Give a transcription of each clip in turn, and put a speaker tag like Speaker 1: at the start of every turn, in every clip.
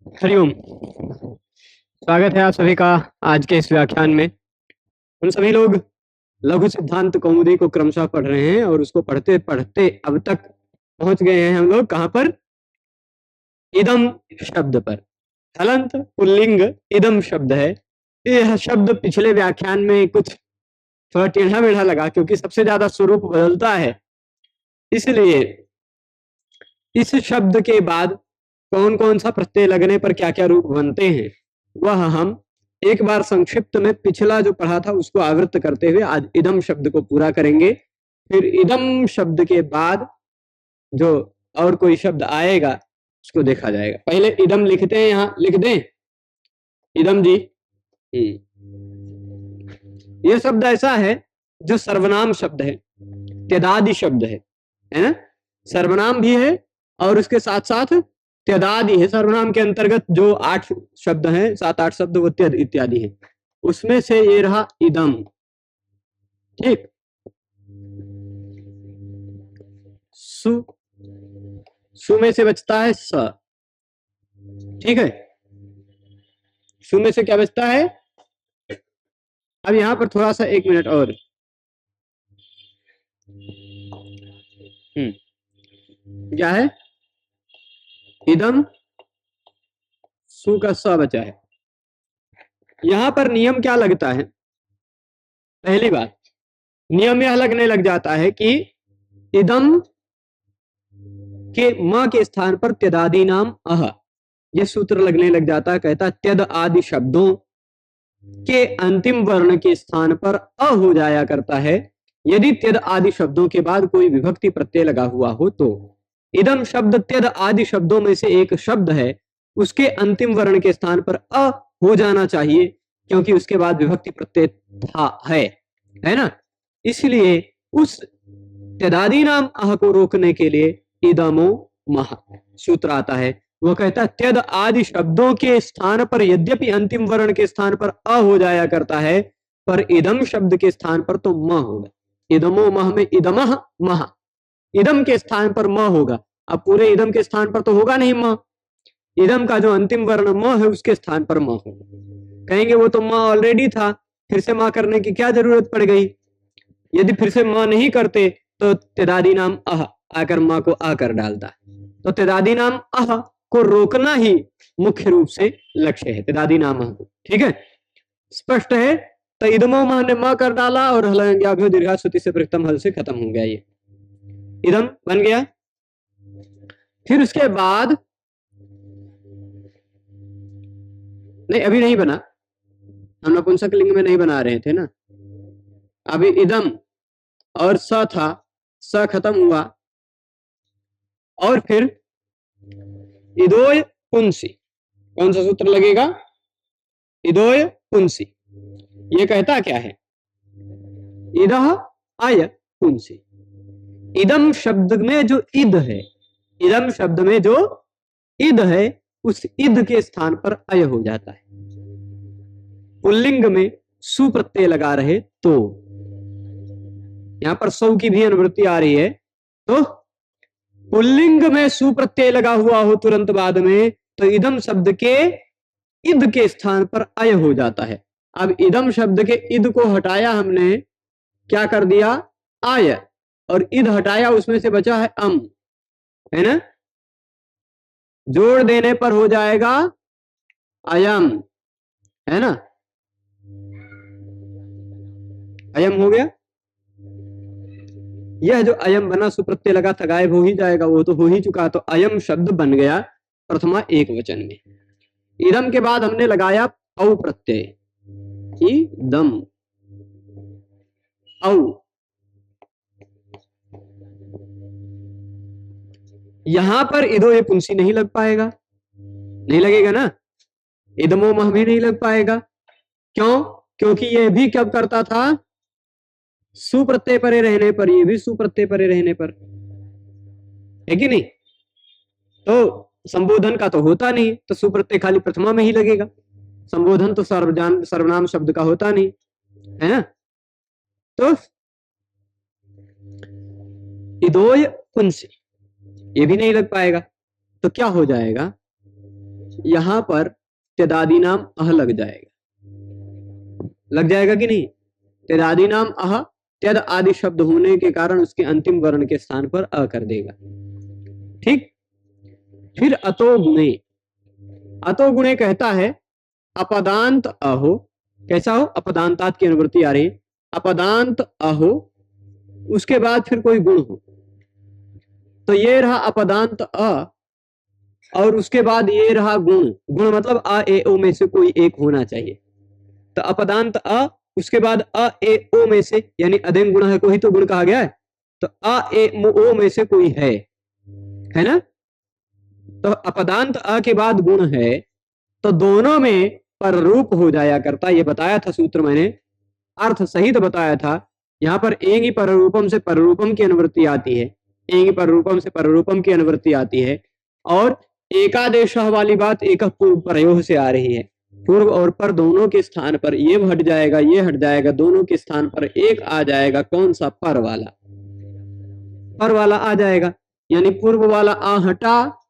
Speaker 1: हरिओम। स्वागत है आप सभी का आज के इस व्याख्यान में। हम सभी लोग लघु सिद्धांत कौमुदी को क्रमशः पढ़ रहे हैं और उसको पढ़ते पढ़ते अब तक पहुंच गए हैं हम लोग कहां पर? इदम शब्द पर। हलंत पुल्लिंग इदम शब्द है। यह शब्द पिछले व्याख्यान में कुछ थोड़ा टेढ़ा मेढ़ा लगा क्योंकि सबसे ज्यादा स्वरूप बदलता है, इसलिए इस शब्द के बाद कौन कौन सा प्रत्यय लगने पर क्या क्या रूप बनते हैं वह हम एक बार संक्षिप्त में पिछला जो पढ़ा था उसको आवृत्त करते हुए आज इदम शब्द को पूरा करेंगे। फिर इदम शब्द के बाद जो और कोई शब्द आएगा उसको देखा जाएगा। पहले इदम लिखते हैं, यहाँ लिख दें इदम जी। यह शब्द ऐसा है जो सर्वनाम शब्द है, त्यदादि शब्द है ना। सर्वनाम भी है और उसके साथ साथ त्यदादि है। सर्वनाम के अंतर्गत जो 8 शब्द हैं, 7-8 शब्द वो त्यद इत्यादि है, उसमें से ये रहा इदम। ठीक, सु में से बचता है स। ठीक है, सु में से क्या बचता है? अब यहां पर थोड़ा सा 1 मिनट और। क्या है? इदम सु का स बचा है। यहां पर नियम क्या लगता है? पहली बात, नियम यह लगने लग जाता है कि इदम के म के स्थान पर त्यदादि नाम अह, यह सूत्र लगने लग जाता है। कहता त्यद आदि शब्दों के अंतिम वर्ण के स्थान पर अ हो जाया करता है यदि त्यद आदि शब्दों के बाद कोई विभक्ति प्रत्यय लगा हुआ हो तो। इदम शब्द त्यद आदि शब्दों में से एक शब्द है, उसके अंतिम वर्ण के स्थान पर अ हो जाना चाहिए क्योंकि उसके बाद विभक्ति प्रत्यय था है ना। इसलिए उस त्यदादि नाम अह को रोकने के लिए इदमो मह सूत्र आता है। वो कहता है त्यद आदि शब्दों के स्थान पर यद्यपि अंतिम वर्ण के स्थान पर अ हो जाया करता है, पर इदम शब्द के स्थान पर तो म होगा। इदमो मह में इदमह मह, इदम के स्थान पर म होगा। अब पूरे इदम के स्थान पर तो होगा नहीं म, इदम का जो अंतिम वर्ण म है उसके स्थान पर म होगा। कहेंगे वो तो म ऑलरेडी था, फिर से म करने की क्या जरूरत पड़ गई? यदि फिर से म नहीं करते तो त्यदादि नाम अह आकर म को आकर डालता। तो त्यदादि नाम अह को रोकना ही मुख्य रूप से लक्ष्य है, त्यदादि नाम अह को। ठीक है, स्पष्ट है। तो इदमो मह ने म कर डाला और हलंग्याभ्यो दीर्घाश्रुति से प्रथम हल से खत्म हो गया, ये इदम बन गया। फिर उसके बाद नहीं, अभी नहीं बना, हम नपुंसक लिंग में नहीं बना रहे थे ना। अभी इदम और स था, स खत्म हुआ और फिर इदोय पुंसी। कौन सा सूत्र लगेगा? इदोय पुंसी। ये कहता क्या है? इदह अय पुंसी। इदम शब्द में जो इद है, इदम शब्द में जो इद है उस इद के स्थान पर अय हो जाता है। पुल्लिंग में सु प्रत्यय लगा रहे तो, यहां पर सौ की भी अनुवृत्ति आ रही है, तो पुल्लिंग में सु प्रत्यय लगा हुआ हो तुरंत बाद में तो इदम शब्द के इद के स्थान पर अय हो जाता है। अब इदम शब्द के इद को हटाया हमने, क्या कर दिया? आय, और इद हटाया, उसमें से बचा है अम, है ना। जोड़ देने पर हो जाएगा अयम, है ना। अयम हो गया। यह जो अयम बना सुप्रत्यय लगा था गायब हो ही जाएगा, वो तो हो ही चुका, तो अयम शब्द बन गया प्रथमा एक वचन में। इदम के बाद हमने लगाया औ प्रत्यय, इदम औ। यहां पर इदो ये पुंसी नहीं लग पाएगा, नहीं लगेगा ना। इदमो मह भी नहीं लग पाएगा। क्यों? क्योंकि यह भी कब करता था? सुप्रत्यय परे रहने पर, ये भी सुप्रत्यय परे रहने पर, है कि नहीं। तो संबोधन का तो होता नहीं, तो सुप्रत्यय खाली प्रथमा में ही लगेगा। संबोधन तो सर्वनाम शब्द का होता नहीं, है ना। तो इदोय पुंसी ये भी नहीं लग पाएगा, तो क्या हो जाएगा? यहां पर तेदादी नाम अह लग जाएगा, लग जाएगा कि नहीं? तेदादी नाम अह तेद आदि शब्द होने के कारण उसके अंतिम वर्ण के स्थान पर अ कर देगा। ठीक। फिर अतो गुणे, अतो गुणे कहता है अपदांत अहो, कैसा हो? अपदांतात की अनुवृत्ति आ रही, अपदांत अहो, उसके बाद फिर कोई गुण हो, तो ये रहा अपदांत अ, और उसके बाद ये रहा गुण, गुण मतलब अ ए ओ में से कोई एक होना चाहिए। तो अपदांत अ, उसके बाद अ ए ओ में से, यानी अदेंग गुण है कोई तो गुण कहा गया है, तो अ ए ओ में से कोई है ना? तो अपदांत अ के बाद गुण है, तो दोनों में पर रूप हो जाया करता, ये बताया था सूत्र मैंने, अर्थ सहित बताया था। यहाँ पर एंगी पररूपम से पररूपम की अनुवृत्ति आती है, एंगी पररूपम से पररूपम की अनुवृत्ति आती है, और एकादेश वाली बात एक पूर्व प्रयोग से आ रही है। पूर्व और पर दोनों के स्थान पर ये हट जाएगा, ये हट जाएगा, दोनों के स्थान पर एक आ जाएगा, कौन सा? पर वाला, पर वाला आ जाएगा, यानी पूर्व वाला आ हटा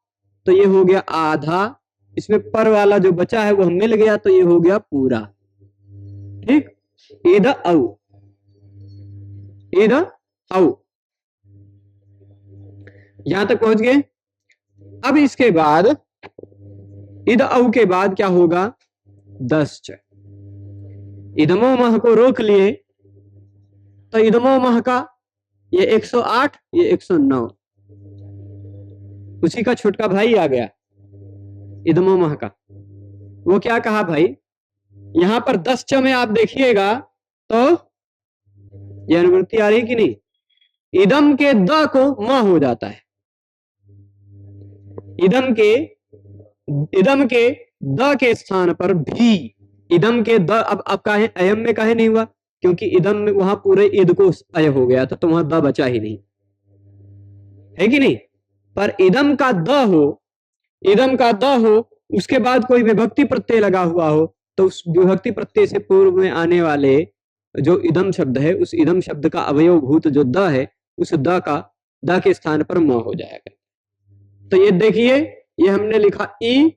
Speaker 1: तो ये हो गया आधा, इसमें पर वाला जो बचा है वह मिल गया तो ये हो गया पूरा। ठीक। इद औ, इद औ, यहां तक पहुंच गए। अब इसके बाद इद औ के बाद क्या होगा? दश्च, इदमो मह को रोक लिए, तो इदमो मह का ये 108, ये 109, उसी का छोटका भाई आ गया इदमो मह का। वो क्या कहा भाई? यहां पर 10 में आप देखिएगा तो यह अनुवृत्ति आ रही कि नहीं? इदम के द को म हो जाता है, इदम के द के स्थान पर भी इदम के द, अब काहे अयम में काहे नहीं हुआ? क्योंकि इदम में वहां पूरे ईद को अय हो गया था, तो वहां द बचा ही नहीं, है कि नहीं? पर इदम का द हो, इदम का द हो, उसके बाद कोई विभक्ति प्रत्यय लगा हुआ हो, तो उस विभक्ति प्रत्यय से पूर्व में आने वाले जो इदम शब्द है, उस इदम शब्द का अवयव भूत जो द है, उस द का द के स्थान पर म हो जाएगा। तो ये देखिए, ये हमने लिखा ई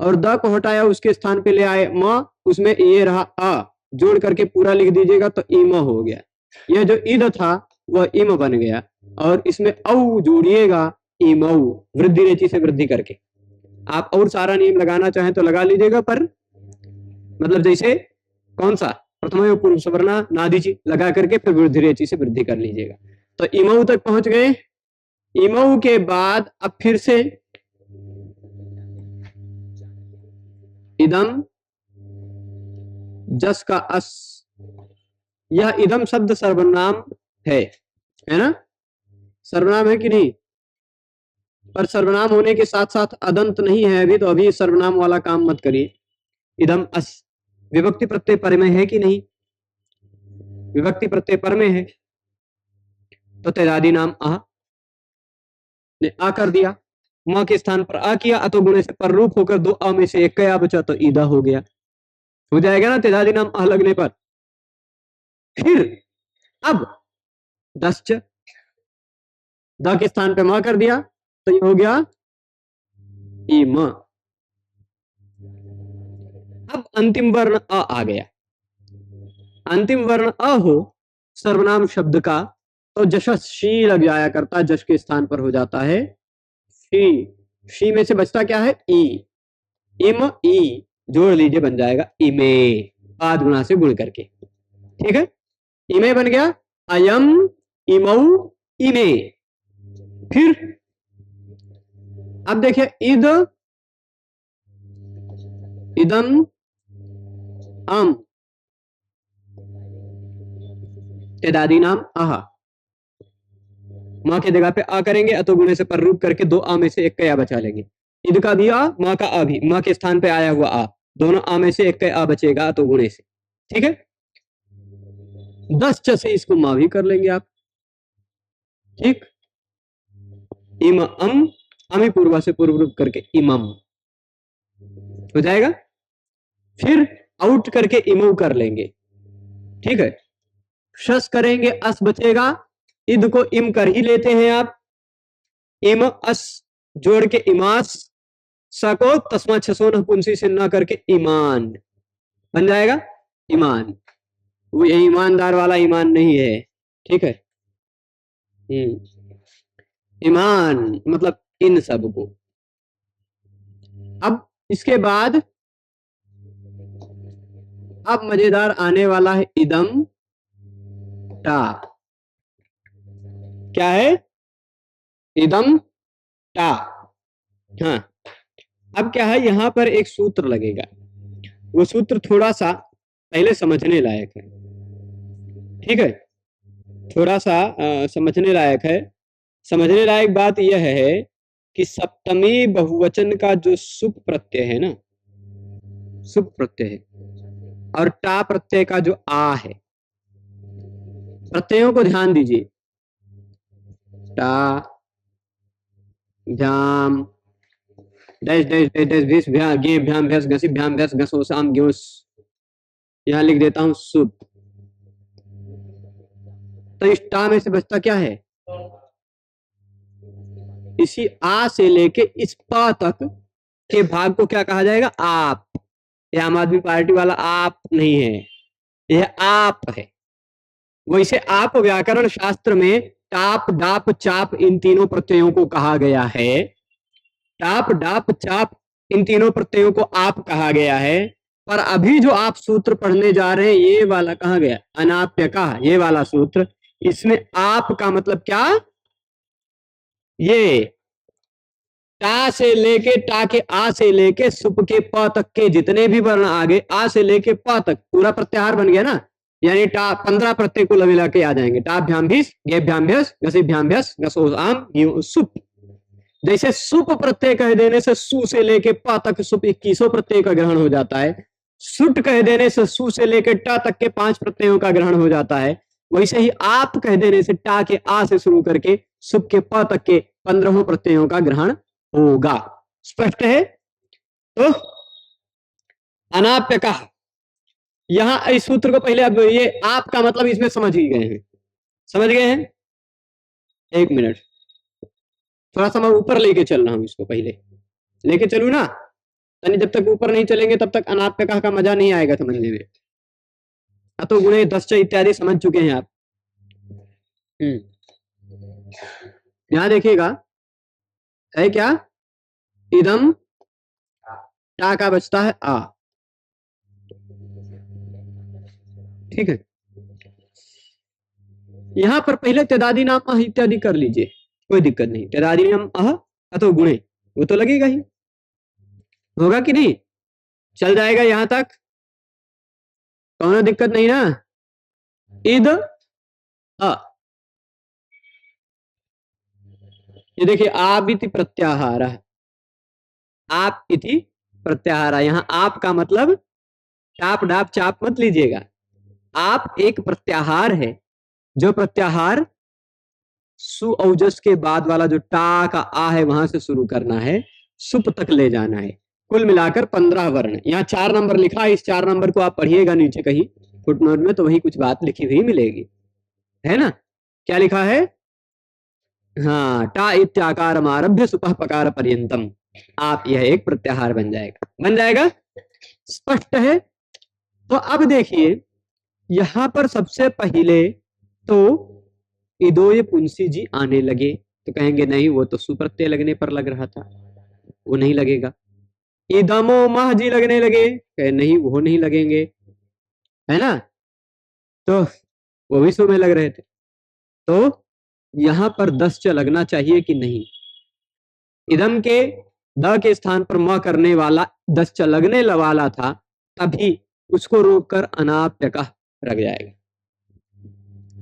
Speaker 1: और द को हटाया, उसके स्थान पे ले आए म, उसमें ये रहा आ, जोड़ करके पूरा लिख दीजिएगा तो इम हो गया। यह जो ईद था वह इम बन गया, और इसमें औ जोड़िएगा, इमऊ, वृद्धि रेचि से वृद्धि करके। आप और सारा नियम लगाना चाहें तो लगा लीजिएगा, पर मतलब जैसे कौन सा? प्रथम पूर्व सवर्णा नादिची लगा करके फिर वृद्धि रेचि से वृद्धि कर लीजिएगा। तो इमऊ तक पहुंच गए। इमऊ के बाद अब फिर से इदम जस का अस, यह इदम शब्द सर्वनाम है ना? सर्वनाम है कि नहीं? पर सर्वनाम होने के साथ साथ अदंत नहीं है अभी, तो अभी सर्वनाम वाला काम मत करिए। इदम अस विभक्ति प्रत्यय पर में है कि नहीं? विभक्ति प्रत्यय पर में है, तो तेजादी नाम आ ने आ कर दिया, मां के स्थान पर आ किया, अतो गुणे से पर रूप होकर दो आ में से एक कया बचा तो ईदा हो गया, हो जाएगा ना तेजादी नाम आ लगने पर। फिर अब दश्च, द के स्थान पे मां कर दिया तो ये हो गया इम। अब अंतिम वर्ण आ गया, अंतिम वर्ण अ हो सर्वनाम शब्द का, तो जशस शी लग जाया करता, जश के स्थान पर हो जाता है शी, शी में से बचता क्या है? ई, इम ई जोड़ लीजिए, बन जाएगा इमे, आद गुणा से गुण करके। ठीक है, इमे बन गया, अयम इमऊ इमे। फिर अब देखिए, इद इदम अम तेदादी नाम आहा, मां की जगह पे आ करेंगे, अतो गुणे से पर रूप करके दो आ में से एक कया बचा लेंगे। ईद का भी आ, मां का आ भी, मां के स्थान पे आया हुआ आ, दोनों आ में से एक का आ बचेगा अतो गुणे से। ठीक है, 10 च से इसको मां भी कर लेंगे आप। ठीक, इम अम, अमी पूर्वा से पूर्व रूप करके इमम हो जाएगा। फिर आउट करके इमऊ कर लेंगे। ठीक है, शस करेंगे, अस बचेगा, इद को इम कर ही लेते हैं आप, इम अस जोड़ के इमास, स को तस्मा छसो न पुंसी से न करके ईमान बन जाएगा, ईमान। वो ये ईमानदार वाला ईमान नहीं है, ठीक है। ईमान मतलब इन सब को। अब इसके बाद अब मजेदार आने वाला है इदम टा। क्या है? इदम टा। हाँ, अब क्या है, यहां पर एक सूत्र लगेगा। वो सूत्र थोड़ा सा पहले समझने लायक है, ठीक है। थोड़ा सा समझने लायक है। समझने लायक बात यह है कि सप्तमी बहुवचन का जो सुप प्रत्यय है ना, सुप प्रत्यय है, और टा प्रत्यय का जो आ है, प्रत्ययों को ध्यान दीजिए। टा, भ्याम, डैश डैश डैश डैश भीस भ्या गे भ्याम भ्यास घसी भ्याम भ्यास घसो साम ग्योस। यहां लिख देता हूं सुप। तो इस टा में से बचता क्या है? इसी आ से लेके इस पा तक के भाग को क्या कहा जाएगा? आप। यह आम आदमी पार्टी वाला आप नहीं है, यह आप है। वैसे आप व्याकरण शास्त्र में टाप डाप चाप इन तीनों प्रत्ययों को कहा गया है। टाप डाप चाप इन तीनों प्रत्ययों को आप कहा गया है। पर अभी जो आप सूत्र पढ़ने जा रहे हैं, ये वाला कहा गया? अनाप्य का, ये वाला सूत्र। इसमें आप का मतलब क्या? ये टा से लेके, टा के आ से लेके सुप के प तक के जितने भी वर्ण आगे, आ से लेके प तक पूरा प्रत्याहार बन गया ना। यानी टा 15 प्रत्यय को मिला के आ जाएंगे। टा भ्याम भीस गे भ्याम भ्यस घसी भ्याम भ्यस घसो आम यूं सुप। जैसे सुप प्रत्यय कह देने से सु से लेके प तक सुप 21 प्रत्यय का ग्रहण हो जाता है। सुट कह देने से सु से लेके टा तक के 5 प्रत्ययों का ग्रहण हो जाता है। वैसे ही आप कह देने से टा के आ से शुरू करके सुप के प तक के 15 प्रत्ययों का ग्रहण होगा। स्पष्ट है? तो अनाप्य का, यहां इस सूत्र को पहले, अब ये आपका मतलब इसमें समझ ही गए हैं, समझ गए हैं? एक मिनट, थोड़ा सा मैं ऊपर लेके चल रहा हूं इसको, पहले लेके चलू ना। यानी जब तक ऊपर नहीं चलेंगे तब तक अनाप्य का मजा नहीं आएगा समझने में। तो गुणे दश्च इत्यादि समझ चुके हैं आप। यहां देखिएगा, है क्या? इदम टा का बचता है आ, ठीक है। यहां पर पहले तेदादी नाम अह इत्यादि कर लीजिए, कोई दिक्कत नहीं। तेदादी नाम अह अतो गुणे, वो तो लगेगा ही, होगा कि नहीं? चल जाएगा यहां तक, कौनो दिक्कत नहीं ना। इद अ, ये देखिए, आप इति प्रत्याहार, आप इति प्रत्याहार। यहां आप का मतलब टाप डाप चाप मत लीजिएगा। आप एक प्रत्याहार है। जो प्रत्याहार सु औजस के बाद वाला जो टा का आ है वहां से शुरू करना है, सुप तक ले जाना है। कुल मिलाकर 15 वर्ण। यहाँ 4 नंबर लिखा है, इस 4 नंबर को आप पढ़िएगा नीचे कहीं फुटनोट में, तो वही कुछ बात लिखी हुई मिलेगी, है ना? क्या लिखा है? हाँ, टा इत्याकार आरभ्य सुपह पकार पर्यंतम। आप, यह एक प्रत्याहार बन जाएगा, बन जाएगा। स्पष्ट है? तो अब देखिए, यहां पर सबसे पहले तो इदोय पुंसी जी आने लगे। तो कहेंगे नहीं, वो तो सुप्रत्यय लगने पर लग रहा था, वो नहीं लगेगा। इदमो मह जी लगने लगे, कहे नहीं वो नहीं लगेंगे, है ना? तो वो भी सु में लग रहे थे। तो यहां पर 10 च लगना चाहिए कि नहीं? इदम के द के स्थान पर म करने वाला 10 च लगने वाला था, तभी उसको रोककर अनाप्य का रख जाएगा।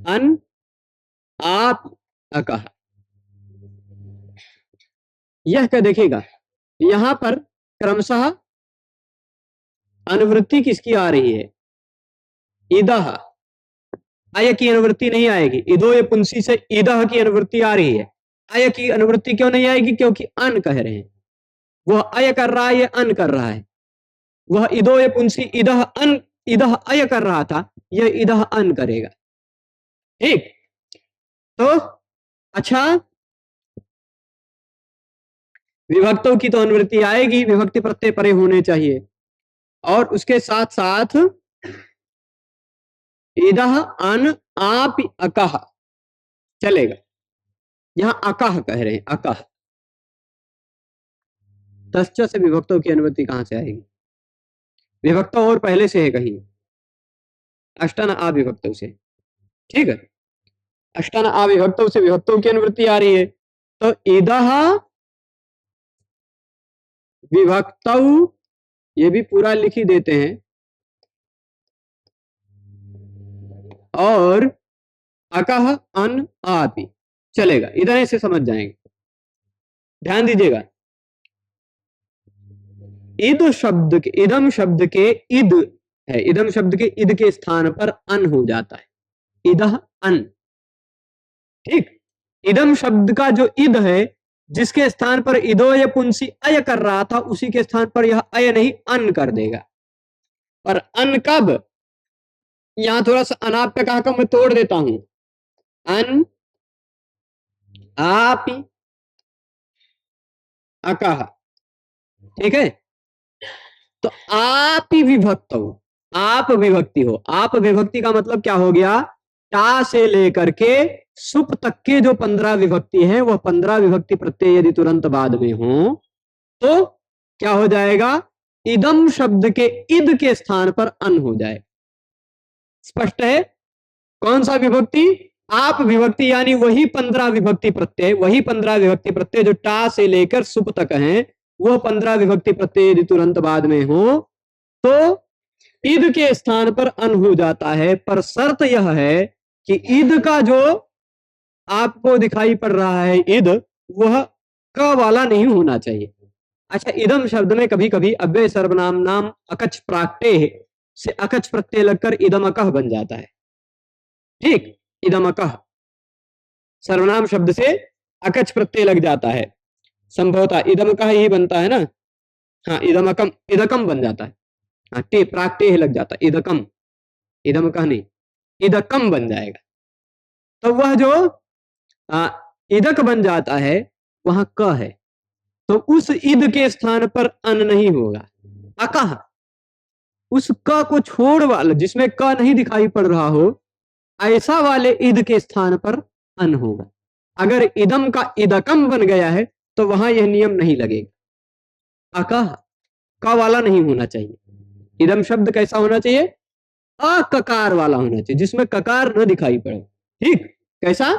Speaker 1: अन आप अकह, यह क्या देखिएगा, यहां पर क्रमशः अनुवृत्ति किसकी आ रही है? इदह। अय की अनुवृत्ति नहीं आएगी। इदोय पुंसी से इदह की अनुवृत्ति आ रही है। अय की अनुवृत्ति क्यों नहीं आएगी? क्योंकि अन कह रहे हैं। वह अय कर रहा है, यह अन कर रहा है। वह इदोय पुंसी इदह अन, इदह अय कर रहा था, यह इदह अन करेगा। ठीक? तो अच्छा, विभक्तों की तो अनुवृत्ति आएगी, विभक्ति प्रत्यय परे होने चाहिए, और उसके साथ साथ इदह अन आप अकह चलेगा। यहां अकह कह रहे हैं, अकह। तश्च से विभक्तों की अनुवृत्ति कहां से आएगी? विभक्तों और पहले से है कहीं, अष्टन अविभक्तों से, ठीक है। अष्टन अविभक्तों से विभक्तों की अनुवृत्ति आ रही है, तो इदह विभक्तौ, ये भी पूरा लिख ही देते हैं, और अकह अन आपी चलेगा, इधर से समझ जाएंगे। ध्यान दीजिएगा, इद शब्द के, इदम शब्द के इद है, इदम शब्द के इद के स्थान पर अन हो जाता है, इदह अन, ठीक। इदम शब्द का जो इद है, जिसके स्थान पर इदो या पुंसी अय कर रहा था, उसी के स्थान पर यह अय नहीं अन कर देगा। पर अन कब? यहां थोड़ा सा अनाप पे कहा मैं तोड़ देता हूं, अन आप अकह, ठीक है। तो आप ही विभक्त हो, आप विभक्ति हो। आप विभक्ति का मतलब क्या हो गया? टा से लेकर के सुप तक के जो 15 विभक्ति है, वह 15 विभक्ति प्रत्यय यदि तुरंत बाद में हो तो क्या हो जाएगा? इदम शब्द के इद के स्थान पर अन हो जाए। स्पष्ट है? कौन सा विभक्ति? आप विभक्ति, यानी वही 15 विभक्ति प्रत्यय, वही 15 विभक्ति प्रत्यय जो टा से लेकर सुप तक हैं, वह 15 विभक्ति प्रत्यय यदि तुरंत बाद में हो तो ईद के स्थान पर अन हो जाता है। पर शर्त यह है कि ईद का जो आपको दिखाई पड़ रहा है ईद, वह क वाला नहीं होना चाहिए। अच्छा, इदम शब्द में कभी कभी अव्यय सर्वनाम नाम अकच प्राक्टे से अकच प्रत्यय लगकर इदम अकह बन जाता है, ठीक। इदम अकह सर्वनाम शब्द से अकच प्रत्यय लग जाता है, संभवतः इदम अकह ही बनता है ना। हाँ, इदम अकम, इदकम बन जाता है। हाँ, टे प्राक्टे लग जाता है, इदकम, इदम अकह नहीं, इदकम बन जाएगा। तो वह जो इदक बन जाता है वहां क है, तो उस ईद के स्थान पर अन नहीं होगा। अकह, उस क को छोड़ वाला जिसमें क नहीं दिखाई पड़ रहा हो, ऐसा वाले ईद के स्थान पर अन होगा। अगर इदम का इदकम बन गया है तो वहां यह नियम नहीं लगेगा। अकह क वाला नहीं होना चाहिए। इदम शब्द कैसा होना चाहिए? अककार वाला होना चाहिए, जिसमें ककार न दिखाई पड़े, ठीक। कैसा?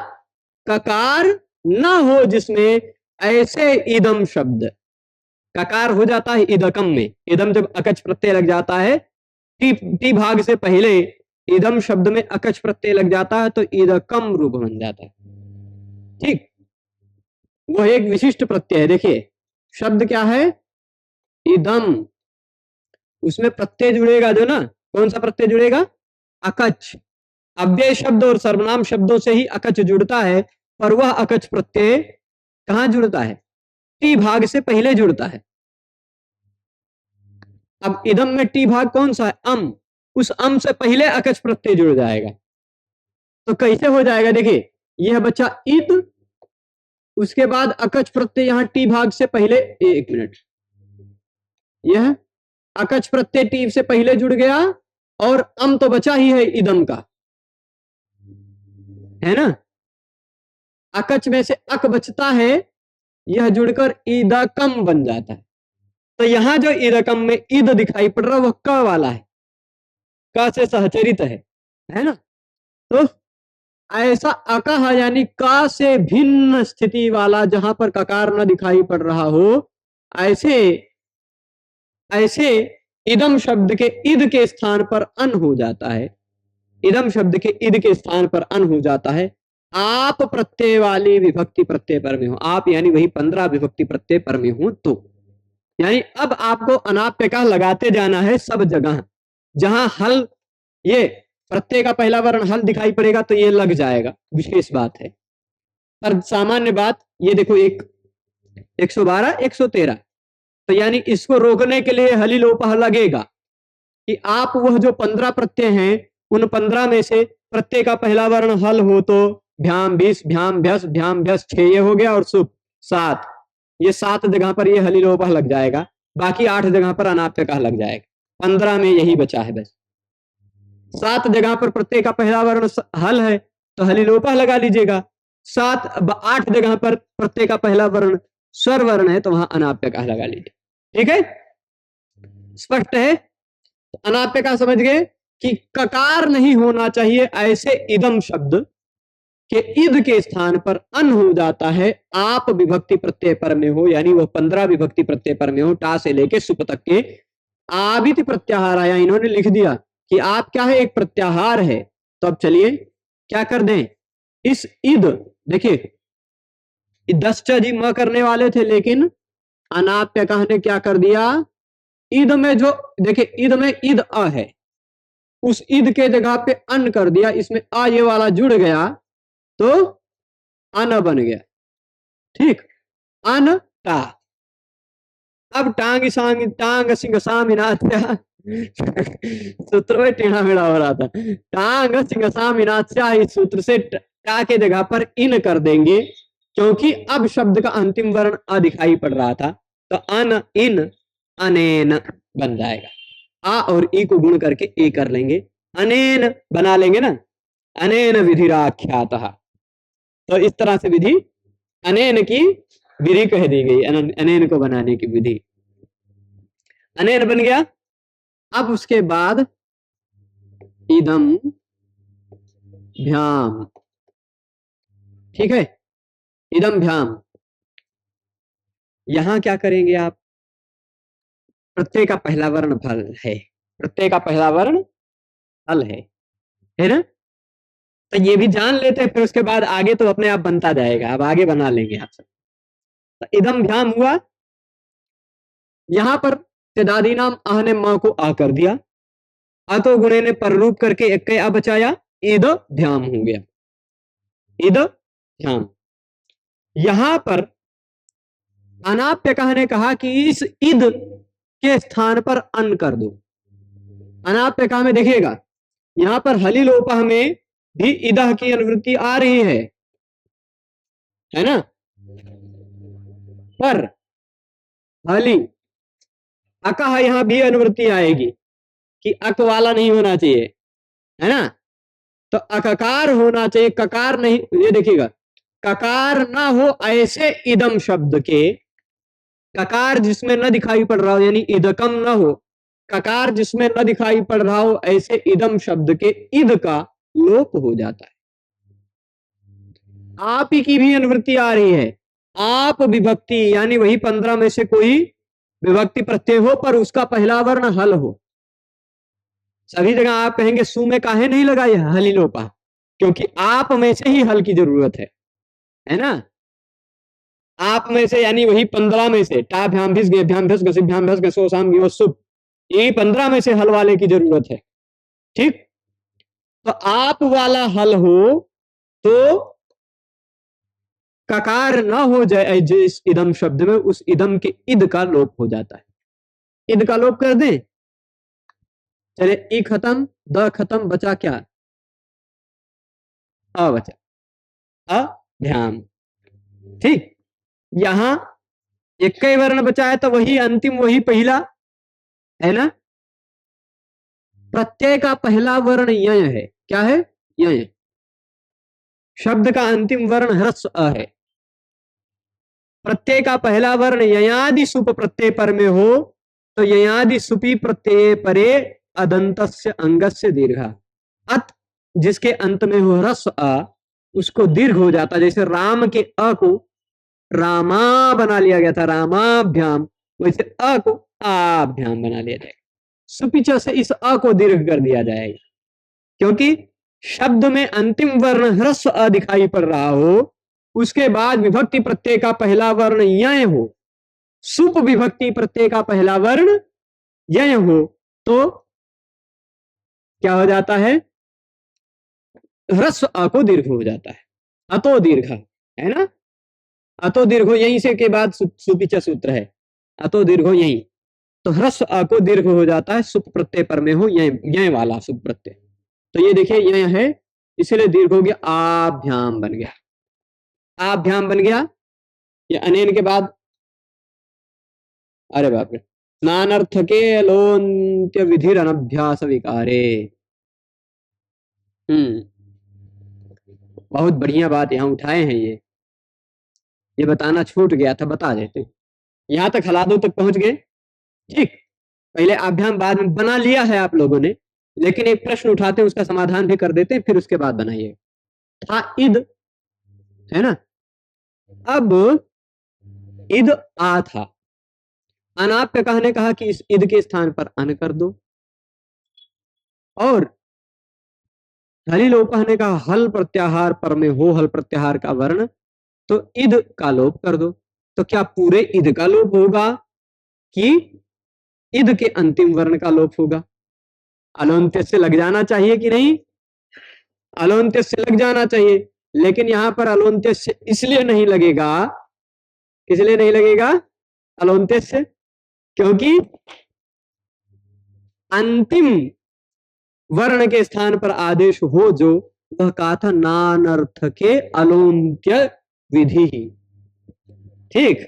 Speaker 1: ककार न हो जिसमें, ऐसे इदम शब्द। ककार हो जाता है इदकम में, इदम जब अकच प्रत्यय लग जाता है, टी भाग से पहले इदम शब्द में अकच प्रत्यय लग जाता है तो इदकम रूप बन जाता है, ठीक। वह एक विशिष्ट प्रत्यय है। देखिए शब्द क्या है? इदम, उसमें प्रत्यय जुड़ेगा जो ना, कौन सा प्रत्यय जुड़ेगा? अकच। अव्यय शब्द और सर्वनाम शब्दों से ही अकच जुड़ता है, पर वह अकच प्रत्यय कहां जुड़ता है? टी भाग से पहले जुड़ता है। अब इदम में टी भाग कौन सा है? अम, उस अम से पहले अकच प्रत्यय जुड़ जाएगा। तो कैसे हो जाएगा? देखिए यह बच्चा ईद, उसके बाद अकच प्रत्यय यहां टी भाग से पहले, एक मिनट, यह अकच प्रत्यय टी से पहले जुड़ गया, और अम तो बचा ही है इदम का, है ना। अकच में से अक बचता है, यह जुड़कर ईदकम बन जाता है। तो यहां जो ईदकम में ईद दिखाई पड़ रहा है वह क वाला है, क से सहचरित है ना। तो ऐसा अकह यानी क से भिन्न स्थिति वाला, जहां पर ककार न दिखाई पड़ रहा हो, ऐसे ऐसे इदम शब्द के इद के स्थान पर अन हो जाता है। इदम शब्द के इद के स्थान पर अन हो जाता है आप प्रत्यय वाली विभक्ति प्रत्यय पर में हो। आप यानी वही 15 विभक्ति प्रत्यय पर में हो तो, यानी अब आपको अनाप्य का लगाते जाना है सब जगह। जहां हल, ये प्रत्यय का पहला वर्ण हल दिखाई पड़ेगा तो ये लग जाएगा, विशेष बात है। पर सामान्य बात ये देखो, 112 113, तो यानी इसको रोकने के लिए हलिलोपह लगेगा कि आप वह जो 15 प्रत्यय हैं, उन 15 में से प्रत्यय का पहला वर्ण हल हो तो भ्याम 20, भ्याम भ्यस 6 ये हो गया, और सुप 7, ये 7 जगह पर ये हलिलोपह लग जाएगा, बाकी 8 जगह पर अनाप्यकः लग जाएगा। 15 में यही बचा है बस। 7 जगह पर प्रत्यय का पहला वर्ण हल है तो हलिलोपह लगा लीजिएगा। 8 जगह पर प्रत्यय का पहला वर्ण स्वर वर्ण है तो वहां अनाप्यकः लगा लीजिए। ठीक है, स्पष्ट है। अनाप्यकः समझ गए कि ककार नहीं होना चाहिए, ऐसे इदम शब्द के इद के स्थान पर अन हो जाता है, आप विभक्ति प्रत्यय पर में हो, यानी वो 15 विभक्ति प्रत्यय पर में हो, टा से लेके सुप तक के आबित प्रत्याहार आया। इन्होंने लिख दिया कि आप क्या है, एक प्रत्याहार है। तो अब चलिए क्या कर दें, इस इद, देखिए 10 जी म करने वाले थे, लेकिन अनाप्यकः ने क्या कर दिया, ईद में जो देखिए ईद में ईद अ है, उस ईद के जगह पे अन कर दिया, इसमें आ ये वाला जुड़ गया तो अन बन गया। ठीक, अन टा। अब टांग सांग टांग सिंह सामिनाच्या सूत्र में टेढ़ा मेढ़ा हो रहा था। टांग सिंह सामिनाच्या इस सूत्र से टा के जगह पर इन कर देंगे, क्योंकि अब शब्द का अंतिम वर्ण अ दिखाई पड़ रहा था, तो अन इन अनेन बन जाएगा। आ और ई को गुण करके ए कर लेंगे, अनेन बना लेंगे ना, अनेन विधिराख्यातः। तो इस तरह से विधि अनेन की विधि कह दी गई, अनेन को बनाने की विधि। अनेन बन गया। अब उसके बाद इदम भ्याम, ठीक है, इदम भ्याम। यहां क्या करेंगे आप, प्रत्यय का पहला वर्ण फल है, प्रत्यय का पहला वर्ण फल है ना। तो ये भी जान लेते हैं, फिर उसके बाद आगे तो अपने आप बनता जाएगा, अब आगे बना लेंगे आप सब। तो इदम भ्याम हुआ, यहां पर तेदादी नाम अह ने म को आ कर दिया, अतो गुणे ने पर रूप करके एक आ बचाया, ईद भ्याम हो गया, ईद भ्याम। यहां पर अनाप्यकः ने कहा कि इस ईद के स्थान पर अन कर दो। अनाप्यकः में देखिएगा, यहां पर हलिलोपह में भी इदह की अनुवृत्ति आ रही है ना, पर हली अकह यहां भी अनुवृत्ति आएगी कि अक वाला नहीं होना चाहिए, है ना। तो अककार होना चाहिए, ककार नहीं। ये देखिएगा, ककार ना हो ऐसे इदम शब्द के, ककार जिसमें न दिखाई पड़ रहा हो, यानी इदकम न हो, ककार जिसमें न दिखाई पड़ रहा हो, ऐसे इदम शब्द के इद का लोप हो जाता है। आप ही की भी अनुवृत्ति आ रही है, आप विभक्ति, यानी वही 15 में से कोई विभक्ति प्रत्यय हो पर उसका पहला वर्ण हल हो। सभी जगह आप कहेंगे सु में काहे नहीं लगाई हली लोपा, क्योंकि आप में से ही हल की जरूरत है ना। आप में से यानी वही 15 में से, टा भ्याम भिस गे भ्याम भस गसी भ्याम भस गसो साम गियो सुप, ये 15 में से हल वाले की जरूरत है। ठीक, तो आप वाला हल हो तो ककार ना हो जाए जिस इदम शब्द में, उस इदम के इद का लोप हो जाता है। इद का लोप कर दें, चले ई खत्म, द खत्म, बचा क्या, अ बचा, अभ्याम। ठीक, यहां एक ही वर्ण बचा है तो वही अंतिम, वही पहला है ना। प्रत्यय का पहला वर्ण यय है, क्या है, यय। शब्द का अंतिम वर्ण ह्रस्व अ है। प्रत्यय का पहला वर्ण ययादि सुप प्रत्यय पर में हो तो ययादि सुपी प्रत्यय परे अदंतस्य अंगस्य दीर्घा, अत जिसके अंत में हो ह्रस्व अ, उसको दीर्घ हो जाता। जैसे राम के अ को रामा बना लिया गया था, रामाभ्याम, वैसे अ को आभ्याम बना लिया जाएगा। सुपिच से इस अ को दीर्घ कर दिया जाएगा, क्योंकि शब्द में अंतिम वर्ण ह्रस्व अ दिखाई पड़ रहा हो, उसके बाद विभक्ति प्रत्यय का पहला वर्ण यय हो, सुप विभक्ति प्रत्यय का पहला वर्ण यय हो, तो क्या हो जाता है, ह्रस्व अ को दीर्घ हो जाता है, अतो दीर्घ, है ना। अतो दीर्घो यहीं से के बाद सुपिच सूत्र है, अतो दीर्घो यहीं, तो ह्रस्व अ को दीर्घ हो जाता है, सुप प्रत्यय पर में हो, यय वाला सुप प्रत्यय। तो ये देखिए यय है, इसीलिए दीर्घ हो गया, आभ्याम बन गया, आभ्याम बन गया। ये अनेन के बाद अरे बाप रे, नानर्थके अलोन्त्य विधिर अनभ्यास विकारे। बहुत बढ़िया बात यहाँ उठाए हैं ये बताना छूट गया था, बता देते हैं। यहाँ तक हलादों तक पहुंच गए, ठीक। पहले आभ्याम बाद में बना लिया है आप लोगों ने, लेकिन एक प्रश्न उठाते हैं, उसका समाधान भी कर देते हैं, फिर उसके बाद बनाइए। था इद, है ना, अब इद आ था, अनाप पे कहने कहा कि इस इद के स्थान पर अन कर दो, और हली लोप ने कहा हल प्रत्याहार पर में हो हल प्रत्याहार का वर्ण, तो इद का लोप कर दो। तो क्या पूरे इद का लोप होगा कि इद के अंतिम वर्ण का लोप होगा? अलोन्त्य से लग जाना चाहिए कि नहीं? अलोन्त्य से लग जाना चाहिए, लेकिन यहां पर अलोन्त्य से इसलिए नहीं लगेगा, इसलिए नहीं लगेगा अलोन्त्य से, क्योंकि अंतिम वर्ण के स्थान पर आदेश हो जो, वह कहा था नानर्थ के अलोन्त्य विधि। ठीक,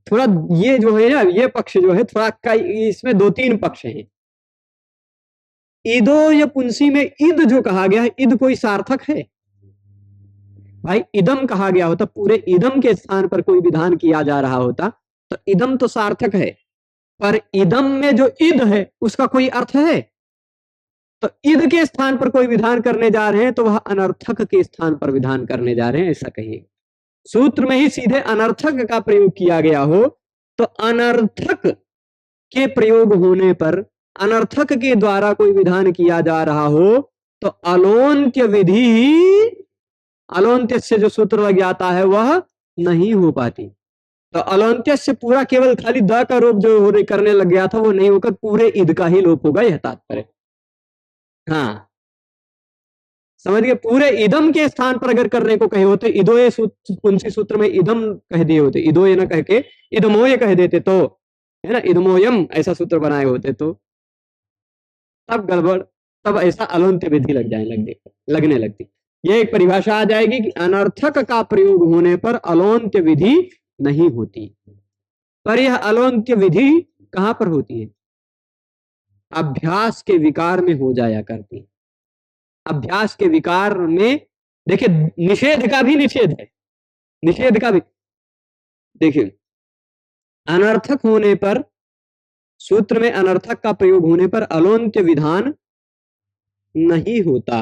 Speaker 1: थोड़ा ये जो है ना, ये पक्ष जो है थोड़ा इसमें दो तीन पक्ष हैं। ईदो या पुंसी में ईद जो कहा गया है, ईद कोई सार्थक है? भाई इदम कहा गया होता, पूरे इदम के स्थान पर कोई विधान किया जा रहा होता तो इदम तो सार्थक है, पर इदम में जो ईद है उसका कोई अर्थ है? तो ईद के स्थान पर कोई विधान करने जा रहे हैं तो वह अनर्थक के स्थान पर विधान करने जा रहे हैं, ऐसा कहिए। सूत्र में ही सीधे अनर्थक का प्रयोग किया गया हो तो अनर्थक के प्रयोग होने पर, अनर्थक के द्वारा कोई विधान किया जा रहा हो तो अलोन्त्य विधि, अलोन्त्य से जो सूत्र लग जाता है वह नहीं हो पाती। तो अलोन्त्य से पूरा केवल खाली द का रूप जो करने लग गया था वो नहीं होकर पूरे ईद का ही लोप होगा, यह तात्पर्य। हाँ समझ गए, पूरे इदम के स्थान पर अगर करने को कहे होते, इदोये पुंसी सूत्र में इदम कह दिए होते, इदोये न कह के इदमोये कह देते तो, है ना, इदमोयम ऐसा सूत्र बनाए होते तो तब गड़बड़, तब ऐसा अलोन्त्य विधि लगने लगती। ये एक परिभाषा आ जाएगी कि अनर्थक का प्रयोग होने पर अलोन्त्य विधि नहीं होती। पर यह अलोन्त्य विधि कहां पर होती है? अभ्यास के विकार में हो जाया करती। अभ्यास के विकार में देखिए, निषेध का भी निषेध है, निषेध का भी देखिए, अनर्थक होने पर, सूत्र में अनर्थक का प्रयोग होने पर अलोन्त्य विधान नहीं होता।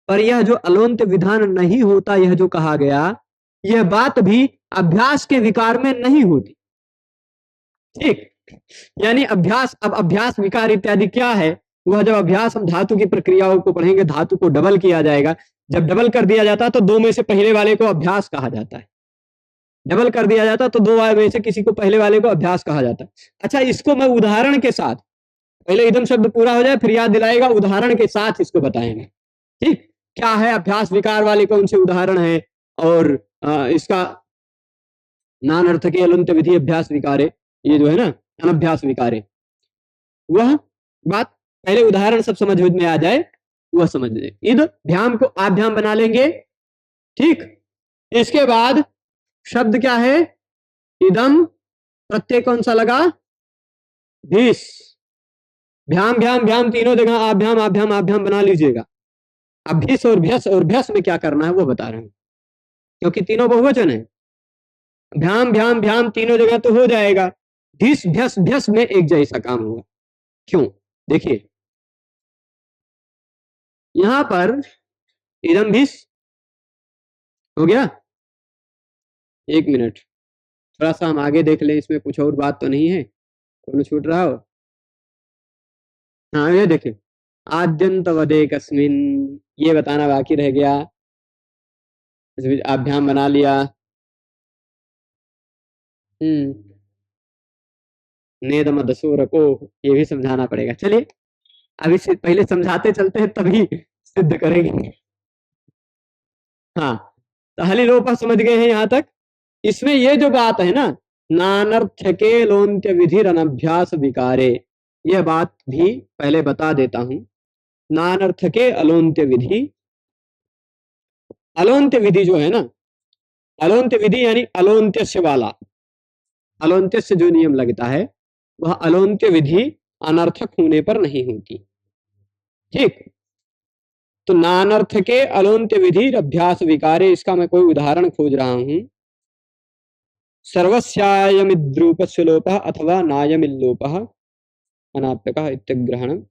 Speaker 1: पर यह जो अलोन्त्य विधान नहीं होता, यह जो कहा गया, यह बात भी अभ्यास के विकार में नहीं होती। ठीक, यानी अभ्यास, अब अभ्यास विकार इत्यादि क्या है, वह जब अभ्यास हम धातु की प्रक्रियाओं को पढ़ेंगे, धातु को डबल किया जाएगा, जब डबल कर दिया जाता है तो दो में से पहले वाले को अभ्यास कहा जाता है, डबल कर दिया जाता तो दो में से किसी को पहले वाले को अभ्यास कहा जाता है। अच्छा, इसको मैं उदाहरण के साथ, पहले एकदम शब्द पूरा हो जाए फिर याद दिलाएगा, उदाहरण के साथ इसको बताएंगे। ठीक, क्या है अभ्यास विकार वाले कौन से उदाहरण है, और इसका नानर्थ के अलोन्त्य विधि अभ्यास विकारे, ये जो है ना अनभ्यास विकारे, वह बात पहले उदाहरण सब समझ में आ जाए वह समझ ले। इद भ्याम को आभ्याम बना लेंगे, ठीक। इसके बाद शब्द क्या है, इदम, प्रत्यय कौन सा लगा, भीस, भ्याम भ्याम भ्याम तीनों जगह आभ्याम आभ्याम आभ्याम बना लीजिएगा। अब भीस और भ्यस, और भ्यस में क्या करना है वो बता रहे हैं, क्योंकि तीनों बहुवचन है। भ्याम भ्याम भ्याम तीनों जगह तो हो जाएगा, भीस भ्यस भ्यस में एक जैसा काम होगा। क्यों, देखिए यहां पर इदम भीस हो गया, एक मिनट थोड़ा सा हम आगे देख लें, इसमें कुछ और बात तो नहीं है, कौन छूट रहा हो। हाँ ये देखिए, आद्यंत वदे कस्मिन, ये बताना बाकी रह गया, आभ्याम बना लिया। नेदम दसूर को, ये भी समझाना पड़ेगा। चलिए अभी से पहले समझाते चलते हैं तभी सिद्ध करेंगे। हाँ, तो हली लोपा समझ गए हैं यहां तक। इसमें ये जो बात है ना, नानर्थ के लोन्त्य विधि अनभ्यास विकारे, यह बात भी पहले बता देता हूं। नानर्थ के अलोन्त्य विधि, अलोन्त्य विधि जो है ना, अलोन्त्य विधि यानी अलोन्त्य से वाला, अलोन्त्य से जो नियम लगता है वह अलोन्त्य विधि अनर्थक होने पर नहीं होती। ठीक, तो नानर्थ के अलोन्त्य विधि अभ्यास विकारे, इसका मैं कोई उदाहरण खोज रहा हूं। सर्वस्यायमिद्रूपस्य लोपः अथवा नायमिल्लोपः अनाप्यकः इत्यग्रहणम्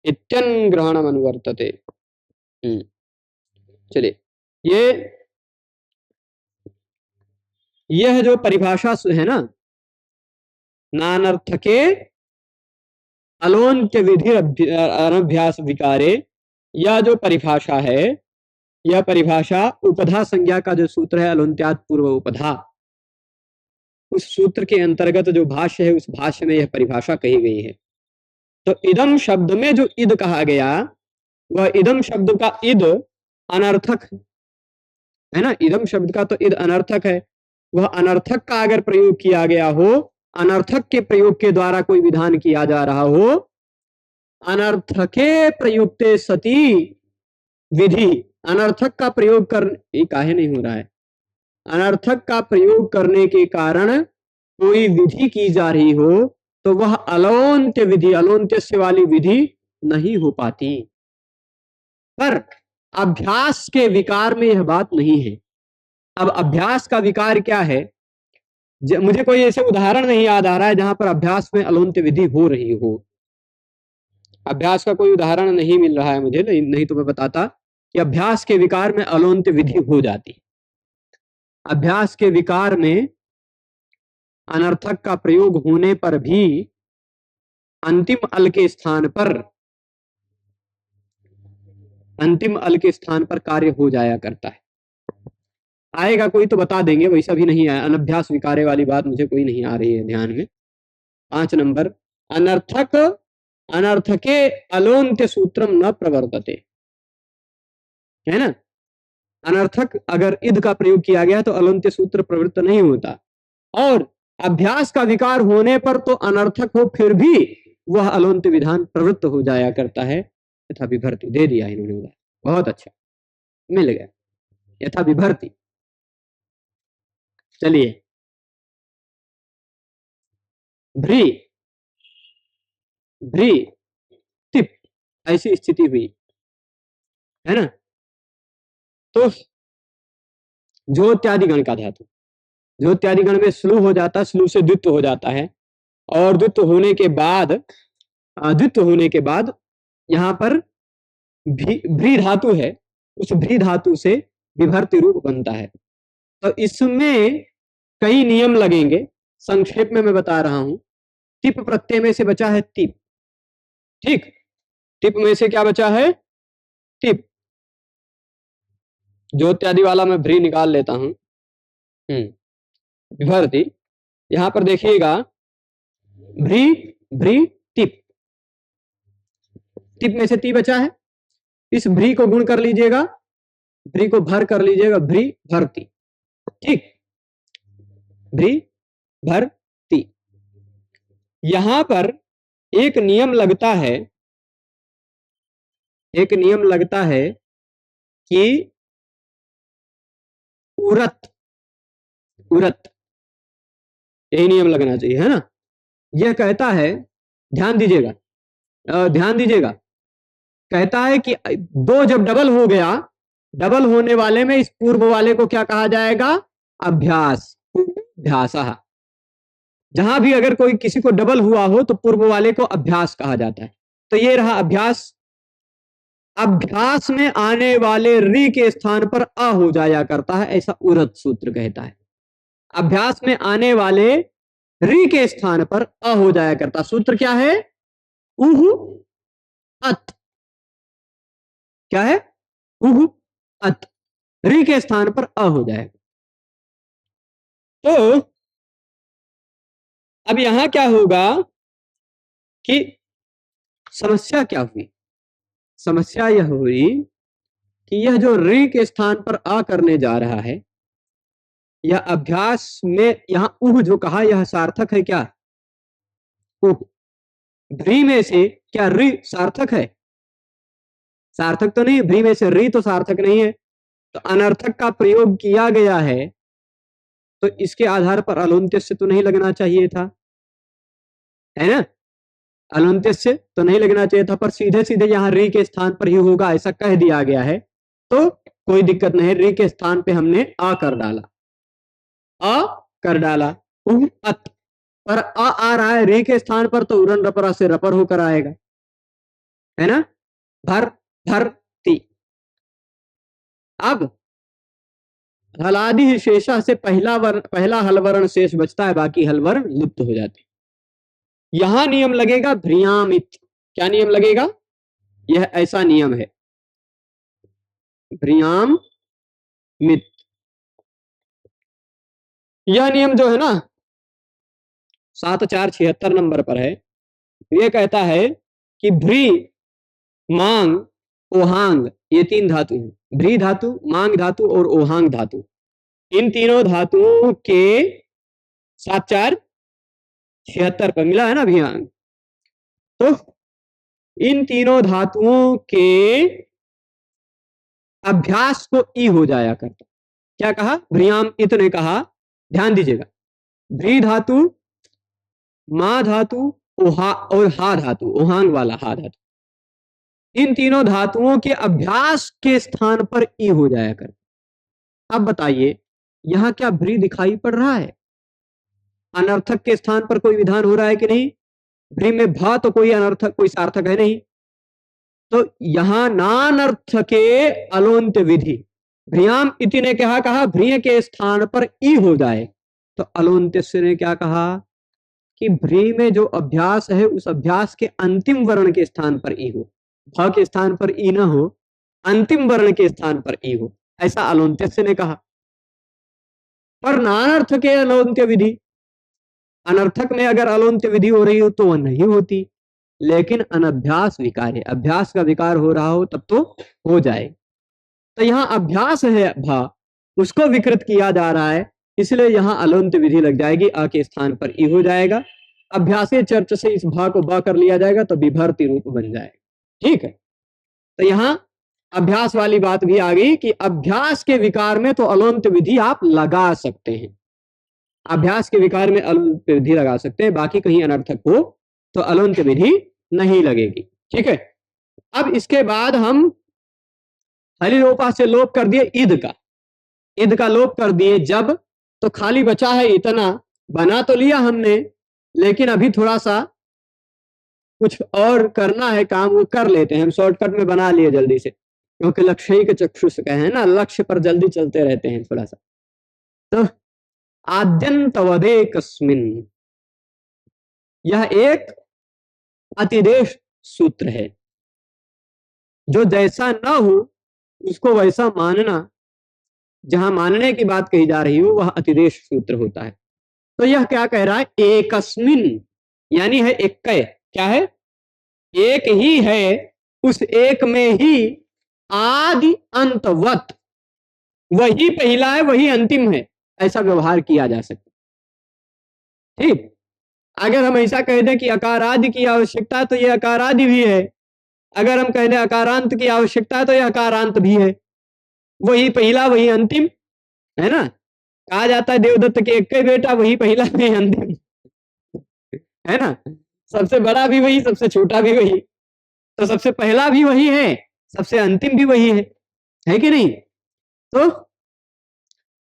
Speaker 1: इत्यन्ग्रहणम् अनुवर्तते। चलिए, यह जो परिभाषा है ना, नानर्थके अलोन्त्य विधि अनभ्यास विकारे, यह जो परिभाषा है, यह परिभाषा उपधा संज्ञा का जो सूत्र है अलोन्त्यात् पूर्व उपधा, उस सूत्र के अंतर्गत जो भाष्य है उस भाष्य में यह परिभाषा कही गई है। तो इदम शब्द में जो इद कहा गया, वह इदम शब्द का इद अनर्थक है ना, इदम शब्द का तो इद अनर्थक है। वह अनर्थक का अगर प्रयोग किया गया हो, अनर्थक के प्रयोग के द्वारा कोई विधान किया जा रहा हो, अनर्थके प्रयुक्ते सती विधि, अनर्थक का प्रयोग कर, ये काहे नहीं हो रहा है, अनर्थक का प्रयोग करने के कारण कोई विधि की जा रही हो तो वह अलोन्त्य विधि, अलोन्त्य वाली विधि नहीं हो पाती। पर अभ्यास के विकार में यह बात नहीं है। अब अभ्यास का विकार क्या है, मुझे कोई ऐसे उदाहरण नहीं याद आ रहा है जहां पर अभ्यास में अलोन्त्य विधि हो रही हो। अभ्यास का कोई उदाहरण नहीं मिल रहा है मुझे, नहीं तो मैं बताता कि अभ्यास के विकार में अलोन्त्य विधि हो जाती। अभ्यास के विकार में अनर्थक का प्रयोग होने पर भी अंतिम अल के स्थान पर, अंतिम अल के स्थान पर कार्य हो जाया करता है। आएगा कोई तो बता देंगे, वैसा भी नहीं आया। अनभ्यास विकारे वाली बात मुझे कोई नहीं आ रही है ध्यान में। 5 नंबर, अनर्थक अनर्थके अलोन्त्य सूत्रम न प्रवर्तते, है ना। अनर्थक अगर इद का प्रयोग किया गया तो अलोन्त्य सूत्र प्रवृत्त नहीं होता, और अभ्यास का विकार होने पर तो अनर्थक हो फिर भी वह अलोन्त्य विधान प्रवृत्त हो जाया करता है। यथा विभर्ति दे दिया इन्होंने, बहुत अच्छा, मिल गया, यथा विभर्ति। चलिए, भ्री भ्री तिप, ऐसी स्थिति हुई है ना। तो ज्योत्यादि गण का धातु, ज्योत्यादि गण में स्लु हो जाता, स्लु से द्वित्व हो जाता है, और द्वित्व होने के बाद, द्वित्व होने के बाद यहां पर भ्री धातु है, उस भ्री धातु से विभर्ति रूप बनता है। तो इसमें कई नियम लगेंगे, संक्षेप में मैं बता रहा हूं। टिप प्रत्यय में से बचा है टिप, ठीक, टिप में से क्या बचा है, टिप। ज्योत्यादि वाला मैं भ्री निकाल लेता हूं। विभर्ति, यहां पर देखिएगा, भ्री भ्री टिप, टिप में से ती बचा है, इस भ्री को गुण कर लीजिएगा, भ्री को भर कर लीजिएगा, भ्री भरती, ठीक, भ्री भरती। यहां पर एक नियम लगता है, एक नियम लगता है कि उरत, उरत, यही नियम लगना चाहिए, है ना। यह कहता है, ध्यान दीजिएगा, ध्यान दीजिएगा, कहता है कि दो जब डबल हो गया, डबल होने वाले में इस पूर्व वाले को क्या कहा जाएगा, अभ्यास, अभ्यास। जहां भी अगर कोई किसी को डबल हुआ हो तो पूर्व वाले को अभ्यास कहा जाता है। तो ये रहा अभ्यास। अभ्यास में आने वाले री के स्थान पर अ हो जाया करता है, ऐसा उरत सूत्र कहता है। अभ्यास में आने वाले री के स्थान पर अ हो जाया करता, सूत्र क्या है, उहु अत, क्या है, उहु अत, री के स्थान पर अ हो जाएगा। तो अब यहां क्या होगा कि समस्या क्या हुई, समस्या यह हुई कि यह जो री के स्थान पर आ करने जा रहा है, यह अभ्यास में यहां उह जो कहा, यह सार्थक है क्या, उह, भ्री में से क्या री सार्थक है, सार्थक तो नहीं, भ्री में से री तो सार्थक नहीं है। तो अनर्थक का प्रयोग किया गया है, तो इसके आधार पर अलोन्त्यस्य तो नहीं लगना चाहिए था, है ना, अलोन्त्यस्य तो नहीं लगना चाहिए था, पर सीधे सीधे यहाँ री के स्थान पर ही होगा ऐसा कह दिया गया है, तो कोई दिक्कत नहीं, री के स्थान पे हमने आ कर डाला, अ कर डाला, अत पर आ रहा है री के स्थान पर, तो उरन रपरा से रपर होकर आएगा, है ना, भर भरती। अब हलादि शेषा से पहला हलवर्ण शेष बचता है, बाकी हलवर्ण लुप्त हो जाते हैं। यहां नियम लगेगा भ्रियामित। क्या नियम लगेगा? यह ऐसा नियम है, भ्रियामित। यह नियम जो है ना 7476 नंबर पर है, यह कहता है कि भ्री, मांग, ओहांग, ये 3 धातु हैं, भ्री धातु, मांग धातु और ओहांग धातु, इन तीनों धातुओं के 7476 पर मिला है ना भ्रियांग, तो इन तीनों धातुओं के अभ्यास को ई हो जाया करता। क्या कहा? भ्रियाम इत ने कहा, ध्यान दीजिएगा, भ्री धातु, मा धातु, ओहा और हा धातु, ओहांग वाला हा धातु, इन तीनों धातुओं के अभ्यास के स्थान पर ई हो जाया करता। अब बताइए यहां क्या भ्री दिखाई पड़ रहा है? अनर्थक के स्थान पर कोई विधान हो रहा है कि नहीं? भ्री में भा तो कोई अनर्थक, कोई सार्थक है नहीं, तो यहां नानर्थ के अलोन्त्य विधि, भ्रियाम इति ने कहा भ्रिय के स्थान पर ई हो जाए, तो अलोन्त्य ने क्या कहा कि भ्री में जो अभ्यास है उस अभ्यास के अंतिम वर्ण के स्थान पर ई हो, भ के स्थान पर ई न हो, अंतिम वर्ण के स्थान पर ई हो, ऐसा अलोन्त्य ने कहा। पर नानर्थ के अलोन्त्य विधि, अनर्थक में अगर अलोन्त्य विधि हो रही हो तो वह नहीं होती, लेकिन अनभ्यास विकार है, अभ्यास का विकार हो रहा हो तब तो हो जाए। तो यहां अभ्यास है भा, उसको विकृत किया जा रहा है, इसलिए यहां अलोन्त्य विधि लग जाएगी, आ के स्थान पर ई हो जाएगा, अभ्यासे चर्च से इस भा को बा कर लिया जाएगा तो विभर्ति रूप बन जाएगा। ठीक है, तो यहां अभ्यास वाली बात भी आ गई कि अभ्यास के विकार में तो अलोन्त्य विधि आप लगा सकते हैं, अभ्यास के विकार में अलोन्त्य विधि लगा सकते हैं, बाकी कहीं अनर्थक हो तो अलोन्त्य विधि नहीं लगेगी। ठीक है, अब इसके बाद हम हलिलोपा से लोप कर दिए ईद का, ईद का लोप कर दिए जब, तो खाली बचा है इतना, बना तो लिया हमने लेकिन अभी थोड़ा सा कुछ और करना है काम, वो कर लेते हैं, हम शॉर्टकट में बना लिए जल्दी से, क्योंकि लक्ष्य के चक्षुष कहे हैं ना, लक्ष्य पर जल्दी चलते रहते हैं थोड़ा सा। तो आद्यंतवदेकस्मिन्, यह एक अतिदेश सूत्र है, जो जैसा ना हो उसको वैसा मानना, जहां मानने की बात कही जा रही हो वह अतिदेश सूत्र होता है। तो यह क्या कह रहा है? एकस्मिन, यानी है एक, क्या है? एक ही है, उस एक में ही आदि अंतवत, वही पहला है वही अंतिम है, ऐसा व्यवहार किया जा सकता। ठीक, अगर हम ऐसा कह दें कि अकारादि की आवश्यकता तो यह अकारादि भी है, अगर हम कह दें अकारांत की आवश्यकता तो यह अकारांत भी है, वही पहला वही अंतिम, है ना, कहा जाता है देवदत्त के एक बेटा वही पहला वही अंतिम, है ना, सबसे बड़ा भी वही सबसे छोटा भी वही, तो सबसे पहला भी वही है सबसे अंतिम भी वही है कि नहीं? तो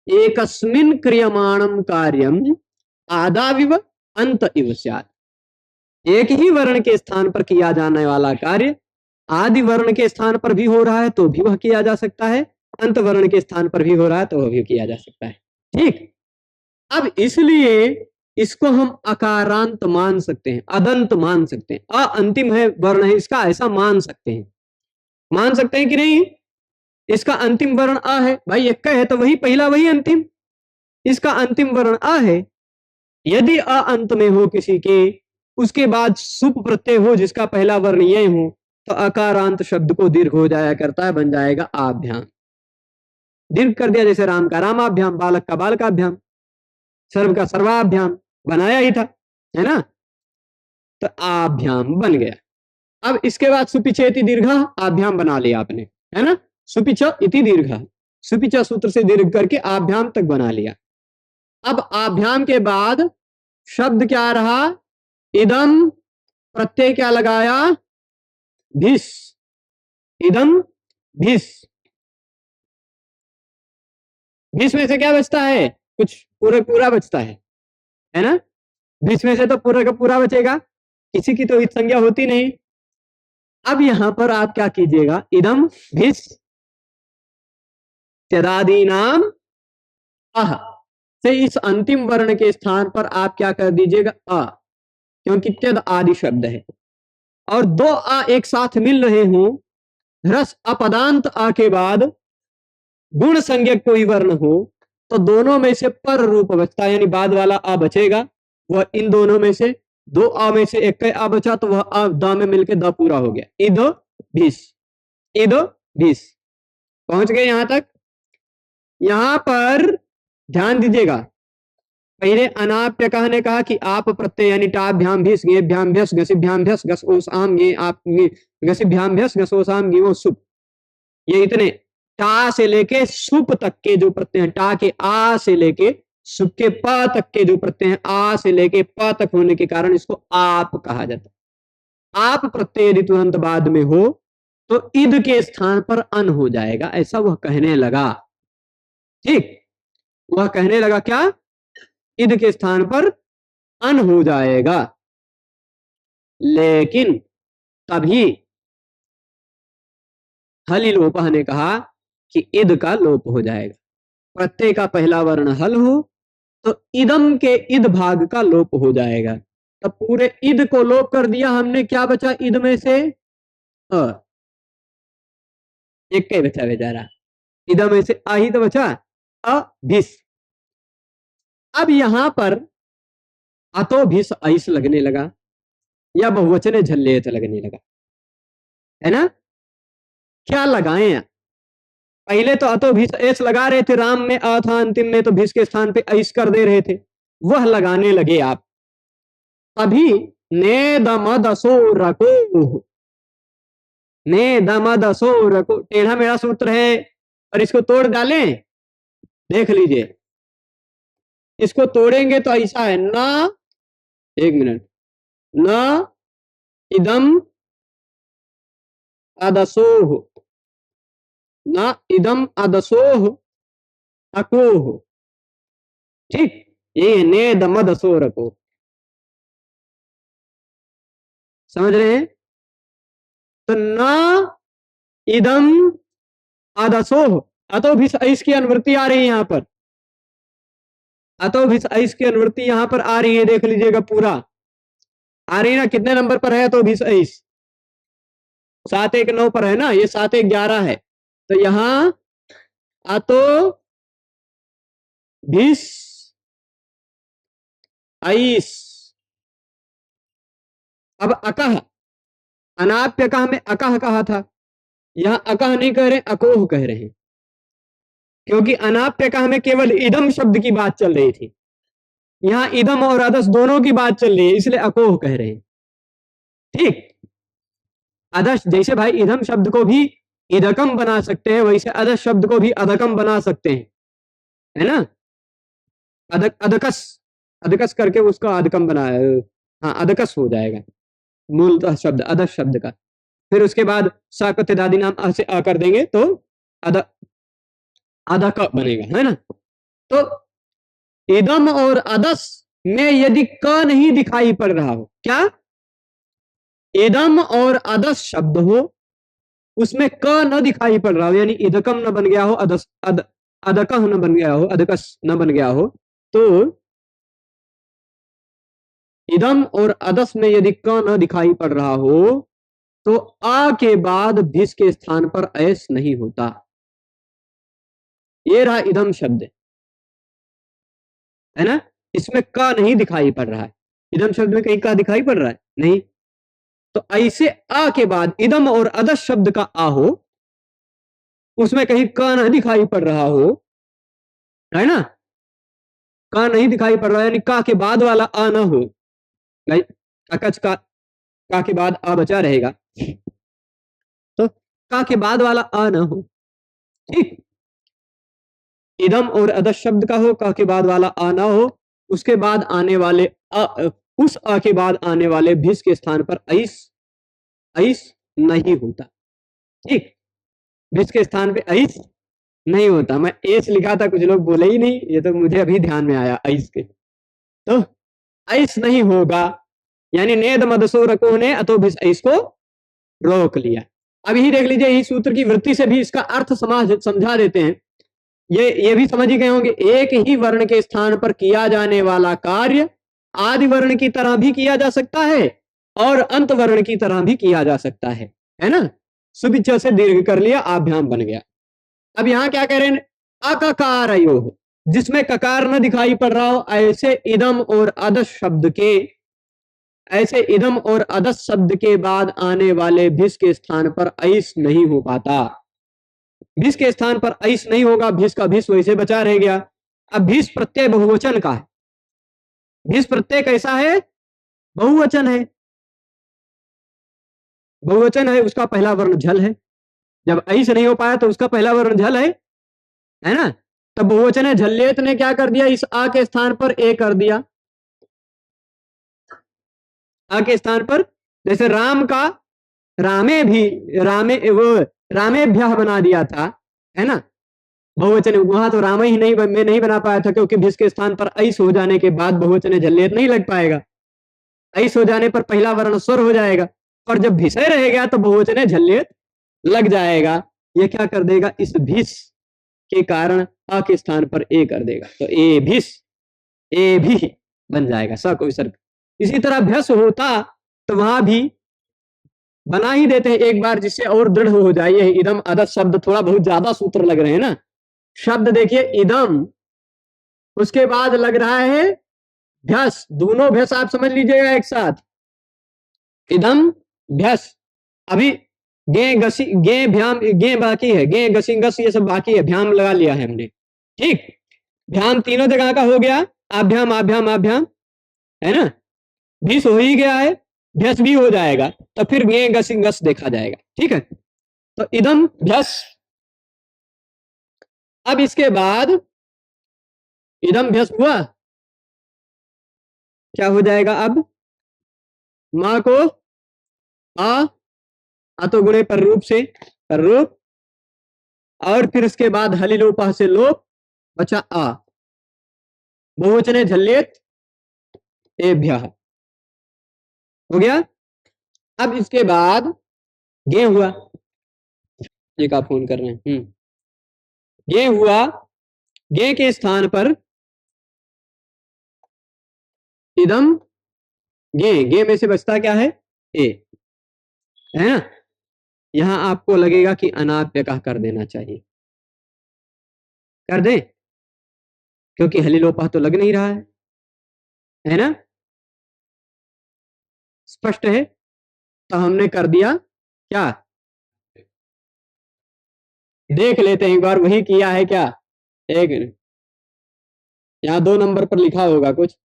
Speaker 1: एकस्मिन् क्रियमाणं कार्यम आदाविव अंत इव स्यात्, एक ही वर्ण के स्थान पर किया जाने वाला कार्य आदि वर्ण के स्थान पर भी हो रहा है तो भी वह किया जा सकता है, अंत वर्ण के स्थान पर भी हो रहा है तो वह भी किया जा सकता है। ठीक, अब इसलिए इसको हम अकारांत मान सकते हैं, अदंत मान सकते हैं, अ अंतिम है वर्ण है इसका, ऐसा मान सकते हैं कि नहीं? इसका अंतिम वर्ण अ है, भाई एक है तो वही पहला वही अंतिम, इसका अंतिम वर्ण अ है, यदि अ अंत में हो किसी के, उसके बाद सुप प्रत्यय हो जिसका पहला वर्ण ये हो, तो अकारांत शब्द को दीर्घ हो जाया करता है, बन जाएगा आभ्याम, दीर्घ कर दिया, जैसे राम का रामाभ्याम, बालक का बालकाभ्याम, सर्व का सर्वाभ्याम बनाया ही था, है ना, तो आभ्याम बन गया। अब इसके बाद सुपिचेति दीर्घ आभ्याम बना लिया आपने, है ना, सुपिच इति दीर्घ, सुपिच सूत्र से दीर्घ करके आभ्याम तक बना लिया। अब आभ्याम के बाद शब्द क्या रहा, इदम, प्रत्यय क्या लगाया, भिस, इदम भिस। भिस में से क्या बचता है, कुछ पूरा बचता है ना। भिस में से तो पूरा का पूरा बचेगा, किसी की तो इत संज्ञा होती नहीं। अब यहां पर आप क्या कीजिएगा, इदम भिस त्यदादि नाम अह से इस अंतिम वर्ण के स्थान पर आप क्या कर दीजिएगा, अ, क्योंकि त्यद आदि शब्द है और दो आ एक साथ मिल रहे हों, ह्रस अपदांत आ के बाद गुण संज्ञक कोई वर्ण हो, तो दोनों में से पर रूप बचता है, यानी बाद वाला आ बचेगा, वह इन दोनों में से दो आ में से एक आ बचा, तो वह आ द में मिलके द पूरा हो गया, इद भीस, इद भीस। पहुंच गए यहां तक। यहां पर ध्यान दीजिएगा, पहले अनाप्य कहने कहा कि आप प्रत्यय यानी टाभ्याम भीस गेभ्याम भ्यस गसिभ्याम भ्यस गस ओसाम गे आप गसिभ्याम भ्यस गस ओसाम गे वो सुप, ये इतने टा से लेके सुप तक के जो प्रत्यय हैं, टा के आ से लेके सुप के प तक के जो प्रत्यय हैं, आ से लेके प तक होने के कारण इसको आप कहा जाता है। आप प्रत्यय यदि तुरंत बाद में हो तो इद के स्थान पर अन हो जाएगा, ऐसा वह कहने लगा। ठीक, वह कहने लगा क्या, इद के स्थान पर अन हो जाएगा। लेकिन तभी हलि लोपह ने कहा कि इद का लोप हो जाएगा। प्रत्यय का पहला वर्ण हल हो तो इदम के इद भाग का लोप हो जाएगा। तब पूरे इद को लोप कर दिया हमने, क्या बचा इद में से, अ, एक के बचा बेचारा, इदम में से आ ही तो बचा, अभिस। अब यहां पर अतो भिस ऐस लगने लगा या बहुवचने झल्लेत लगने लगा, है ना। क्या लगाएं, पहले तो अतो भिस ऐस लगा रहे थे, राम में अ था अंतिम में, तो भिस के स्थान पे ऐस कर दे रहे थे, वह लगाने लगे आप। तभी ने दमदसो रको, ने दमदसो रको टेढ़ा मेढ़ा सूत्र है और इसको तोड़ डालें, देख लीजिए, इसको तोड़ेंगे तो ऐसा है, ना, एक मिनट, न इदम अदसोह, न इदम अदसोह अकोह। ठीक, ये ने दमदसो रको, समझ रहे हैं। तो न इदम अदसोह, अतो भी इसकी अनुवृत्ति आ रही है यहां पर, अतो भी इसकी अनुवृत्ति यहां पर आ रही है, देख लीजिएगा पूरा आ रही है ना। कितने नंबर पर है तो भी 719 पर है ना, ये 711 है, तो यहां अतो भिस ऐस। अब अकह, अनाप्य कह में अकह कहा था, यहां अकह नहीं कह रहे, अकोह कह रहे हैं, क्योंकि अनाप्य कह में केवल इदम शब्द की बात चल रही थी, यहां इदम और अदस दोनों की बात चल रही है, इसलिए अकोह कह रहे हैं। ठीक, अदस, जैसे भाई इदम शब्द को भी इदकम बना सकते हैं, वैसे अदस शब्द को भी अदकम बना सकते हैं, है ना। अदकस, अदकस करके उसका अदकम बनाया, हाँ अदकस हो जाएगा मूलतः शब्द अदस शब्द का। फिर उसके बाद सा को तेदादी नाम आ से आ कर देंगे तो अद अदक बनेगा, है ना। तो इदम और अदस में यदि क नहीं दिखाई पड़ रहा हो, क्या, इदम और अदस शब्द हो उसमें क न दिखाई पड़ रहा हो, यानी इदकम न बन गया हो, अदस अदकह न बन गया हो, अदकस न बन गया हो, तो इदम और अदस में यदि क न दिखाई पड़ रहा हो तो आ के बाद भिस के स्थान पर ऐस नहीं होता। ये रहा इदम शब्द, है ना, इसमें क नहीं दिखाई पड़ रहा है, इदम शब्द में कहीं का दिखाई पड़ रहा है नहीं। तो ऐसे आ के बाद इदम और अदस शब्द का आ हो, उसमें कहीं क नहीं दिखाई पड़ रहा हो, है ना, क नहीं दिखाई पड़ रहा है, यानी का के बाद वाला आ ना हो, अकच का के बाद आ बचा रहेगा, तो का के बाद वाला आ ना हो। ठीक, इदम और अदस शब्द का हो, क के बाद वाला आ ना हो, उसके बाद आने वाले उस आ के बाद आने वाले भिस के स्थान पर ऐस ऐस नहीं होता। ठीक, भिस के स्थान पे ऐस नहीं होता। मैं एस लिखा था, कुछ लोग बोले ही नहीं, ये तो मुझे अभी ध्यान में आया ऐस के। तो ऐस नहीं होगा, यानी नेद मदसो रको ने अतो भिस ऐस को रोक लिया। अब यही देख लीजिए, इस सूत्र की वृत्ति से भी इसका अर्थ समझा देते हैं। ये भी समझ ही गए होंगे, एक ही वर्ण के स्थान पर किया जाने वाला कार्य आदि वर्ण की तरह भी किया जा सकता है और अंत वर्ण की तरह भी किया जा सकता है ना। सुबिच्छ से दीर्घ कर लिया, आभ्याम बन गया। अब यहां क्या कह रहे हैं, अककार अयोः, जिसमें ककार न दिखाई पड़ रहा हो, ऐसे इदम और अदस शब्द के, ऐसे इदम और अदस शब्द के बाद आने वाले भिस के स्थान पर ऐस नहीं हो पाता। भिस के स्थान पर ऐस नहीं होगा, भिस का भिस वैसे बचा रह गया। अब भिस प्रत्यय बहुवचन का है, भिस प्रत्यय कैसा है, बहुवचन है, बहुवचन है, उसका पहला वर्ण झल है। जब ऐस नहीं हो पाया तो उसका पहला वर्ण झल है ना, तब बहुवचन है। झल्लेत ने क्या कर दिया, इस आ के स्थान पर ए कर दिया, आ के स्थान पर, जैसे राम का रामे भी, रामेभ्यः बना दिया था, है ना, बहुवचन। वहां तो राम ही नहीं, मैं नहीं बना पाया था, क्योंकि भिस के स्थान पर ऐस हो जाने के बाद बहुवचन झल्लेत नहीं लग पाएगा। ऐस हो जाने पर पहला वर्ण स्वर हो जाएगा, और जब भिसय रहेगा तो बहुवचन झल्लेत लग जाएगा। ये क्या कर देगा, इस भिस के कारण आ के स्थान पर ए कर देगा, तो ए भिस, ए भी बन जाएगा, स को विसर्ग। इसी तरह भ्यस होता तो वहां भी बना ही देते हैं एक बार, जिससे और दृढ़ हो जाए। ये इदम अदस शब्द थोड़ा बहुत ज्यादा सूत्र लग रहे हैं ना। शब्द देखिए इदम, उसके बाद लग रहा है भ्यस, दोनों भ्यस आप समझ लीजिएगा एक साथ, इदम भ्यस। अभी गे गसी, गे भ्याम, गे बाकी है, गे गसी गस ये सब बाकी है, भ्याम लगा लिया है हमने। ठीक, भ्याम तीनों जगह का हो गया, आभ्याम आभ्याम आभ्याम, है ना, भिस हो ही गया है, भ्यस भी हो जाएगा, तो फिर गे गसी गस देखा जाएगा। ठीक है, तो इदम भ्यस। अब इसके बाद इदम भ्यस हुआ, क्या हो जाएगा अब, मां को आ तो गुणे पर रूप से, पर रूप, और फिर उसके बाद हलिलोपा से लोप, बचा आ, बहुवचने झल्लेत एभ्यः, हो गया। अब इसके बाद गे हुआ, ये का फोन कर रहे हैं, गे हुआ, गे के स्थान पर इदम गे, गे में से बचता क्या है, ए, है ना। यहां आपको लगेगा कि अनाप्य का कर देना चाहिए, कर दे, क्योंकि हलिलोपा तो लग नहीं रहा है ना, स्पष्ट है, तो हमने कर दिया क्या, देख लेते हैं एक बार वही किया है क्या। एक मिनट, यहां 2 नंबर पर लिखा होगा कुछ,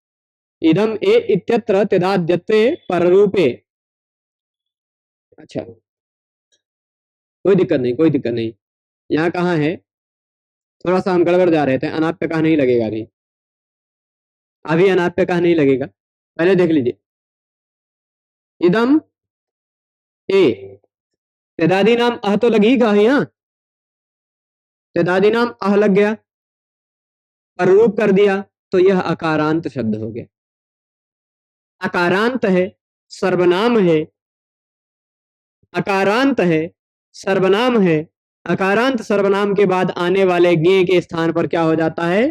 Speaker 1: इदम ए इत्यत्र तदाद्यत्वे पररूपे। अच्छा, कोई दिक्कत नहीं, कोई दिक्कत नहीं। यहाँ कहाँ है, थोड़ा सा हम गड़बड़ जा रहे थे, अनाप्य का नहीं लगेगा अभी, अभी अनाप्य का नहीं लगेगा, पहले देख लीजिए। इदम ए, तदादि नाम अह तो लगी का है, तदादि नाम अह लग गया, पर रूप कर दिया, तो यह अकारांत शब्द हो गया। अकारांत है, सर्वनाम है, अकारांत है, सर्वनाम है। अकारांत सर्वनाम के बाद आने वाले गे के स्थान पर क्या हो जाता है,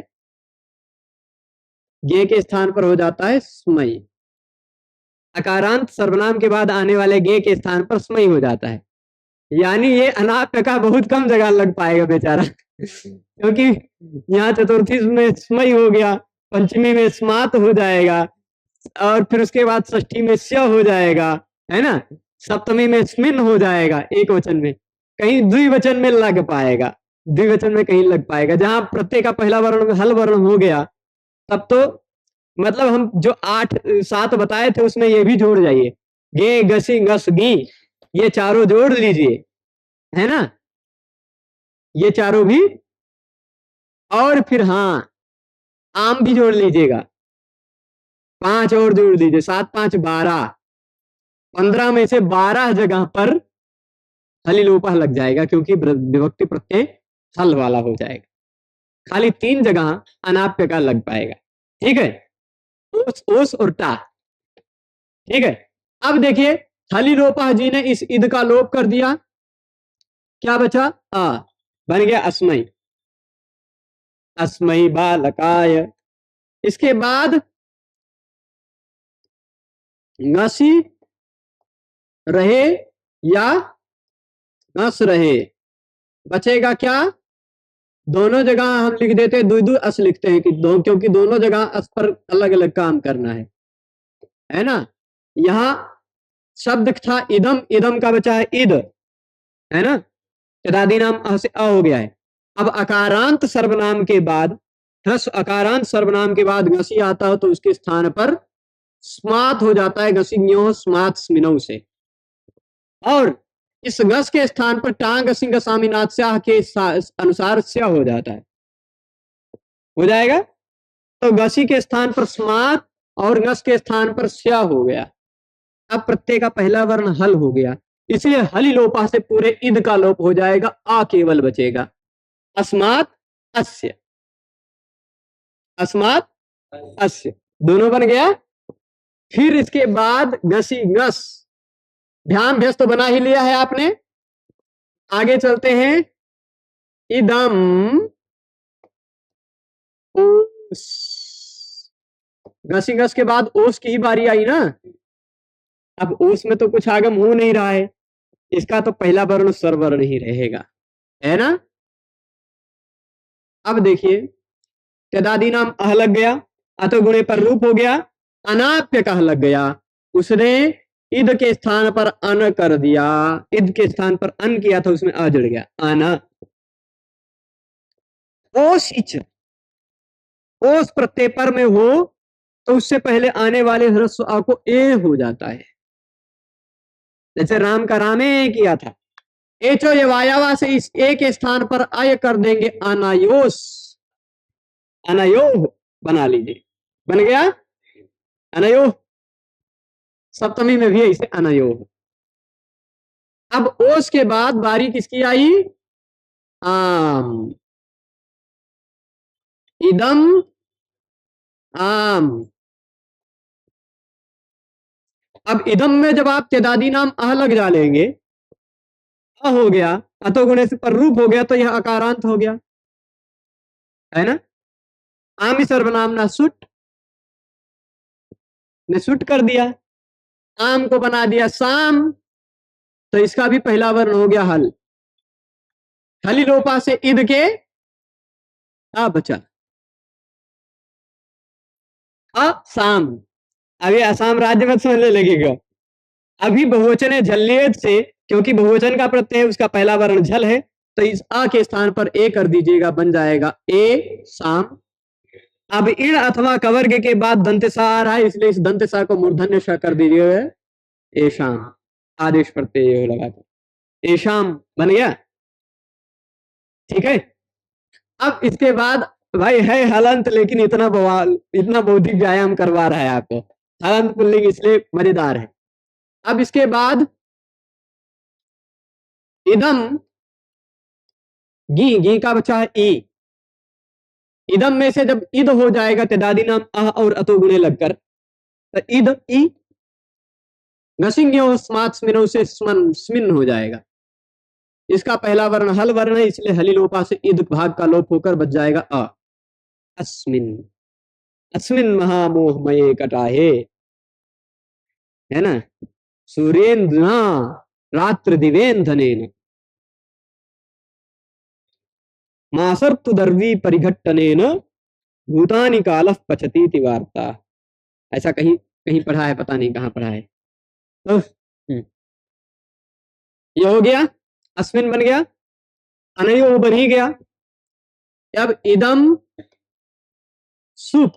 Speaker 1: गे के स्थान पर हो जाता है स्मयी। अकारांत सर्वनाम के बाद आने वाले गे के स्थान पर स्मयी हो जाता है, यानी ये अनाप्य का बहुत कम जगह लग पाएगा बेचारा, क्योंकि यहाँ चतुर्थी में स्मयी हो गया, पंचमी में स्मात हो जाएगा, और फिर उसके बाद षष्ठी में स्य हो जाएगा, है ना, सप्तमी में स्मिन हो जाएगा, एक वचन में, कहीं द्विवचन में लग पाएगा, द्विवचन में कहीं लग पाएगा। जहां प्रत्यय का पहला वर्ण हल वर्ण हो गया, तब तो मतलब हम जो 8-7 बताए थे उसमें ये भी जोड़ जाइए, गे गसी गस गी, ये चारों जोड़ लीजिए, है ना, ये चारों भी, और फिर हाँ, आम भी जोड़ लीजिएगा, 5 और जोड़ दीजिए, 7 5 12, 15 में से 12 जगह पर हलिलोपा लग जाएगा, क्योंकि विभक्ति प्रत्यय हल वाला हो जाएगा। खाली 3 जगह अनाप्य का लग पाएगा। ठीक है, ओस ओस और टा। ठीक है, अब देखिए हलिलोपा जी ने इस इद का लोप कर दिया, क्या बचा? आ, बन गया अस्मयी, अस्मयी बालकाय। इसके बाद ngasi रहे या ngस रहे, बचेगा क्या? दोनों जगह हम लिख देते हैं, दू अस लिखते हैं कि क्योंकि दोनों जगह अस पर अलग अलग काम करना है ना। यहां शब्द था इदम, इदम का बचा है इद, है ना, तदादी नाम अ से अ हो गया है। अब अकारांत सर्वनाम के बाद, ह्रस्व अकारांत सर्वनाम के बाद घसी आता हो तो उसके स्थान पर स्मात हो जाता है, घसिन्यो स्मात स्मिनौ से। और इस गस के स्थान पर टांग सिंह सामीनाथ स्याह के अनुसार स्या हो जाता है, हो जाएगा। तो गसी के स्थान पर स्मात और गस के स्थान पर स्या हो गया। अब प्रत्यय का पहला वर्ण हल हो गया, इसलिए हलि लोपा से पूरे इद का लोप हो जाएगा, आ केवल बचेगा। अस्मात अस्य, अस्मात अस्य, दोनों बन गया। फिर इसके बाद गसी गस, ध्यान भ्यस्त तो बना ही लिया है आपने। आगे चलते हैं, इदम ओस, गसी गस के बाद ओस की ही बारी आई ना। अब ओस में तो कुछ आगम हो नहीं रहा है, इसका तो पहला वर्ण स्वरवर्ण ही रहेगा, है ना। अब देखिए तदादी नाम अह लग गया, अतो गुणे पर रूप हो गया, अनाप्य कह लग गया, उसने इद के स्थान पर अन कर दिया, इद के स्थान पर अन किया था, उसमें आ जुड़ गया, आना। ओस इच, ओस प्रत्यय पर में हो तो उससे पहले आने वाले ह्रस्व आ को ए हो जाता है, जैसे राम का रामे किया था। एचो ये वायावा से इस ए के स्थान पर अय कर देंगे, अनायोस, अनयो बना लीजिए, बन गया अनयो। सप्तमी में भी ऐसे अनयो। अब ओस के बाद बारी किसकी आई? आम, इदम आम। अब इदम में जब आप तेदादी नाम अह लग डालेंगे, अ हो गया, अतो गुणे से पर रूप हो गया, तो यह अकारांत हो गया, है ना। आमी सर्वनाम ना सुट ने सुट कर दिया, आम को बना दिया साम, तो इसका भी पहला वर्ण हो गया हल। हली लोपा से इद के आ बचा असाम। अभी असम राज्य में समझने लगेगा। अभी बहुवचन झल्लेद से, क्योंकि बहुवचन का प्रत्यय उसका पहला वर्ण झल है, तो इस आ के स्थान पर ए कर दीजिएगा, बन जाएगा ए साम। अब इण अथवा कवर्ग के बाद दंतसा आ रहा है, इसलिए इस दंतसा को मूर्धन्य श कर दीजिएगा, एशाम, आदेश प्रत्यय लगाकर एशाम बन गया। ठीक है, अब इसके बाद भाई है हलंत, लेकिन इतना बवाल, इतना बौद्धिक व्यायाम करवा रहा है आपको, हलंत पुल्लिंग इसलिए मजेदार है। अब इसके बाद इदम, गी, गी का बचा है ई, इदम में से जब इद हो जाएगा तेदादी नाम अह और अतो गुणे लगकर, तो इद ई नसिंग्यो स्मात स्मिनो से स्मन स्मिन हो जाएगा। इसका पहला वर्ण हल वर्ण है, इसलिए हली लोपा से इद भाग का लोप होकर बच जाएगा अ, अस्मिन, अस्मिन महामोहमये कटाहे, है ना, सूर्येन्द्र रात्र दिवेंधनेन मासर्तु दर्वी परिघट्टनेन भूतानि कालः पचतीति वार्ता। ऐसा कहीं कहीं पढ़ा है, पता नहीं कहां पढ़ा है। तो ये हो गया, अस्मिन बन गया, अनयो बन ही गया। अब इदम सुप,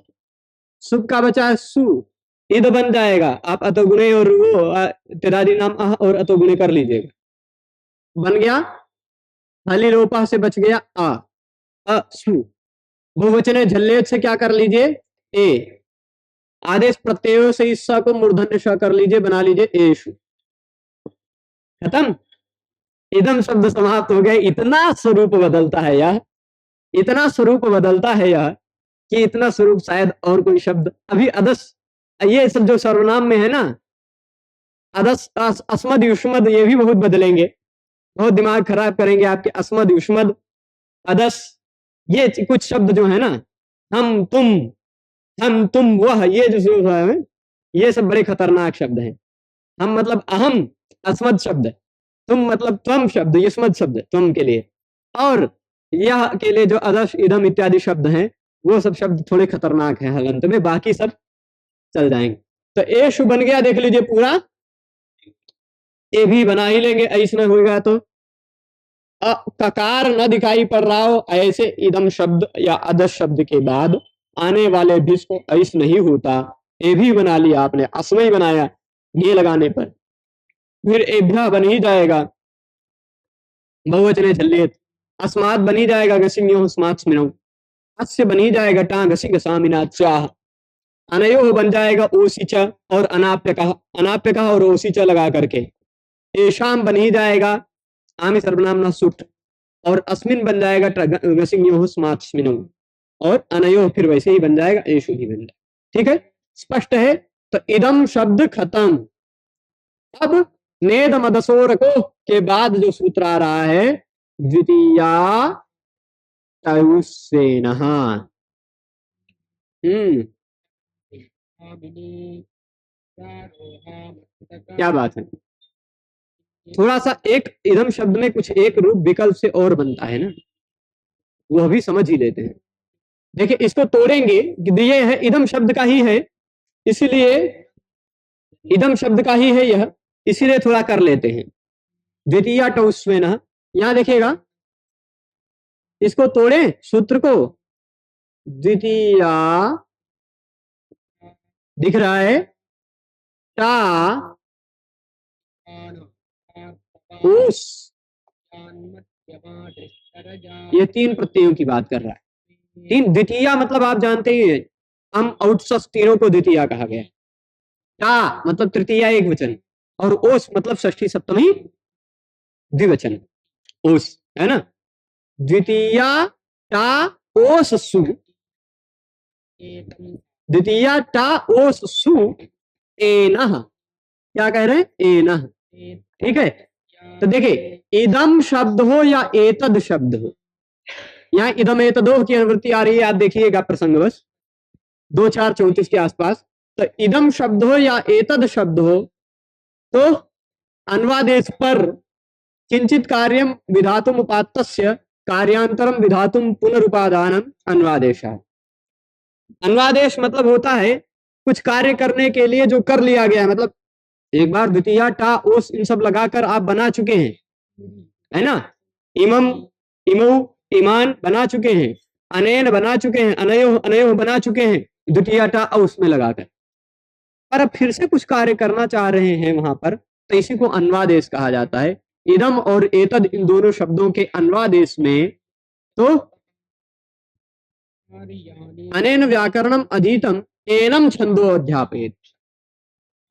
Speaker 1: सुप का बचा है सु, इद बन जाएगा। आप अतोगुणे और वो तेरादी नाम अह और अतोगुणे कर लीजिएगा, बन गया। हली लोपा से बच गया आ, असु। बहुवचने झल्लेत से क्या कर लीजिए, ए। आदेश प्रत्ययों से इस स को मूर्धन्य श कर लीजिए, बना लीजिए एषु। खत्म। इदम शब्द समाप्त हो गए। इतना स्वरूप बदलता है यह, इतना स्वरूप बदलता है यह कि इतना स्वरूप शायद और कोई शब्द अभी अदस, ये सब जो सर्वनाम में है ना, अदस अस्मद युष्मद, ये भी बहुत बदलेंगे, बहुत दिमाग खराब करेंगे आपके। अस्मद युष्मद अदस, ये कुछ शब्द जो है ना, हम तुम वह, ये जो है, ये सब बड़े खतरनाक शब्द हैं। हम मतलब अहम अस्मद शब्द, तुम मतलब त्वम शब्द, युष्मद शब्द तुम के लिए, और यह के लिए जो अदस इदम इत्यादि शब्द हैं, वो सब शब्द थोड़े खतरनाक हैं हलंत में, बाकी सब चल जाएंगे। तो एशु बन गया, देख लीजिए पूरा, ए भी बना ही लेंगे, ऐसा होगा तो ककार न दिखाई पड़ रहा हो, ऐसे इदम शब्द या अदस शब्द के बाद आने वाले भिस को ऐस नहीं होता। ए भी बना लिया आपने, अस्मय बनाया ये लगाने पर, फिर एभ्या बन ही जाएगा, बहुवचने झल्लेत। अस्मात बन ही जाएगा, गसिम्यो अस्मात स्मिनौ। अस्य बन ही जाएगा, टा गसी गसामिना चाह। अनयो बन जाएगा ओसिच और अनाप्य का और ओसिच लगा करके। एशाम बन ही जाएगा, आमी सर्वनाम न सुट, और अस्मिन बन जाएगा गसिम्यो स्मात स्मिनौ, और अनयो फिर वैसे ही बन जाएगा, एशु ही बन जाएगा। ठीक है, स्पष्ट है। तो इदम शब्द खत्म। अब नेद मदसोरको के बाद जो सूत्र आ रहा है, द्वितीया तयुस्सेनः। क्या बात है। थोड़ा सा एक इदम शब्द में कुछ एक रूप विकल्प से और बनता है ना, वह भी समझ ही लेते हैं। देखिए इसको तोड़ेंगे, ये है इदम शब्द का ही है, इसलिए इदम शब्द का ही है यह, इसीलिए थोड़ा कर लेते हैं। द्वितीया टौस्वेनः, यहां देखिएगा, इसको तोड़े सूत्र को, द्वितीया दिख रहा है, टा उस, ये तीन प्रत्ययों की बात कर रहा है। तीन, द्वितीया मतलब आप जानते ही हैं, हम आउटसस तीनों को द्वितीया कहा गया। टा मतलब तृतीया एक वचन, और ओस मतलब षष्ठी सप्तमी द्विवचन, ओस है ना। द्वितीया टा ओस सु, द्वितीया टा ओस सु एनः, क्या कह रहे हैं, एनः। ठीक है, तो देखिए इदम शब्द हो या एतद शब्द हो, यहाँ इदम एतदो की अनुवृत्ति आ रही है, आप देखिएगा प्रसंगवश 2-4-34 के आसपास। तो इदम शब्द हो या एतद शब्द हो, तो अन्वादेश पर किंचित कार्यम विधातुम उपात्तस्य कार्यांतरम विधातुम पुनरुपादानम अन्वादेश। अन्वादेश मतलब होता है कुछ कार्य करने के लिए जो कर लिया गया है, मतलब एक बार द्वितीया टा ओस इन सब लगाकर आप बना चुके हैं, है ना। इमम इमो ईमान बना चुके हैं, अनैन बना चुके हैं, अनयो अनयो बना चुके हैं, द्वितीया टा ओस में लगाकर, पर अब फिर से कुछ कार्य करना चाह रहे हैं वहां पर, तो इसी को अन्वादेश कहा जाता है। इदम और एतद इन दोनों शब्दों के अन्वादेश में, तो अनेन व्याकरणम अधीतम एनम छंदो अध्यापयेत्,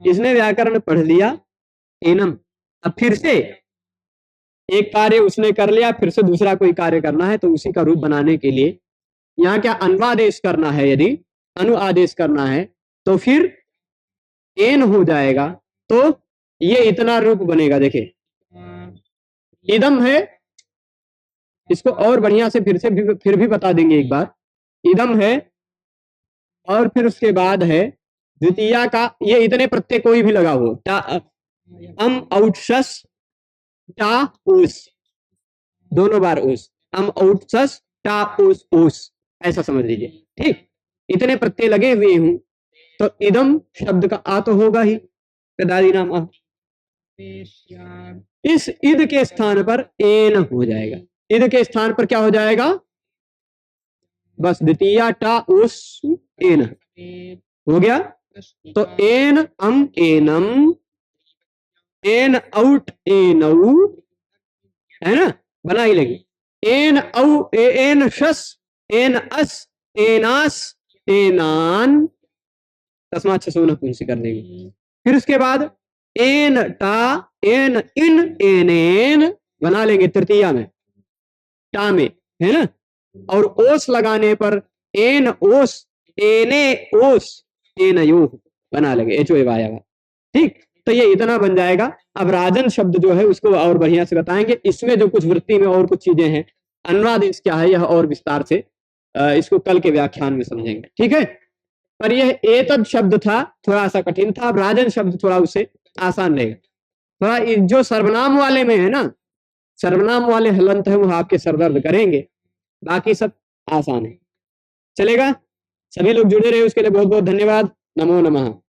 Speaker 1: इसने व्याकरण पढ़ लिया, एनम, अब फिर से एक कार्य उसने कर लिया, फिर से दूसरा कोई कार्य करना है, तो उसी का रूप बनाने के लिए यहाँ क्या अन्वादेश करना है, यदि अनुआदेश करना है तो फिर एन हो जाएगा, तो ये इतना रूप बनेगा। देखिए इदम है, इसको और बढ़िया से फिर भी बता देंगे एक बार। इदम है, और फिर उसके बाद है द्वितीया का, ये इतने प्रत्यय कोई भी लगा हो, टा अम आउटसस टा उस, दोनों बार उस, अम आउटसस टा उस उस, ऐसा समझ लीजिए। ठीक, इतने प्रत्यय लगे हुए हूं, तो इदम शब्द का आ तो होगा ही, कदादि नाम आ, इस इद के स्थान पर एन हो जाएगा। इद के स्थान पर क्या हो जाएगा, बस द्वितीया टा उस एन हो गया। तो एन अम एनम, एन आउट एनऊ, है ना, बना ही लेंगे। एन औ एन शस एन अस एनास, एनान, तस्मात् छसो नपुंसी कर देंगे। फिर उसके बाद एन टा, एन इन, एनेन बना लेंगे तृतीया में, टा में, है ना। और ओस लगाने पर एन ओस, एने ओस, एनयो बना लेंगे, एचो वाया। ठीक, तो ये इतना बन जाएगा। अब राजन शब्द जो है उसको और बढ़िया से बताएंगे, इसमें जो कुछ वृत्ति में और कुछ चीजें हैं, अनुवादेश क्या है, यह और विस्तार से इसको कल के व्याख्यान में समझेंगे, ठीक है। पर यह एतद शब्द था, थोड़ा सा कठिन था। अब राजन शब्द थोड़ा उससे आसान रहेगा। थोड़ा जो सर्वनाम वाले में है ना, सर्वनाम वाले हलंत है वो आपके सरदर्द करेंगे, बाकी सब आसान है, चलेगा। सभी लोग जुड़े रहे उसके लिए बहुत बहुत धन्यवाद। नमो नमः।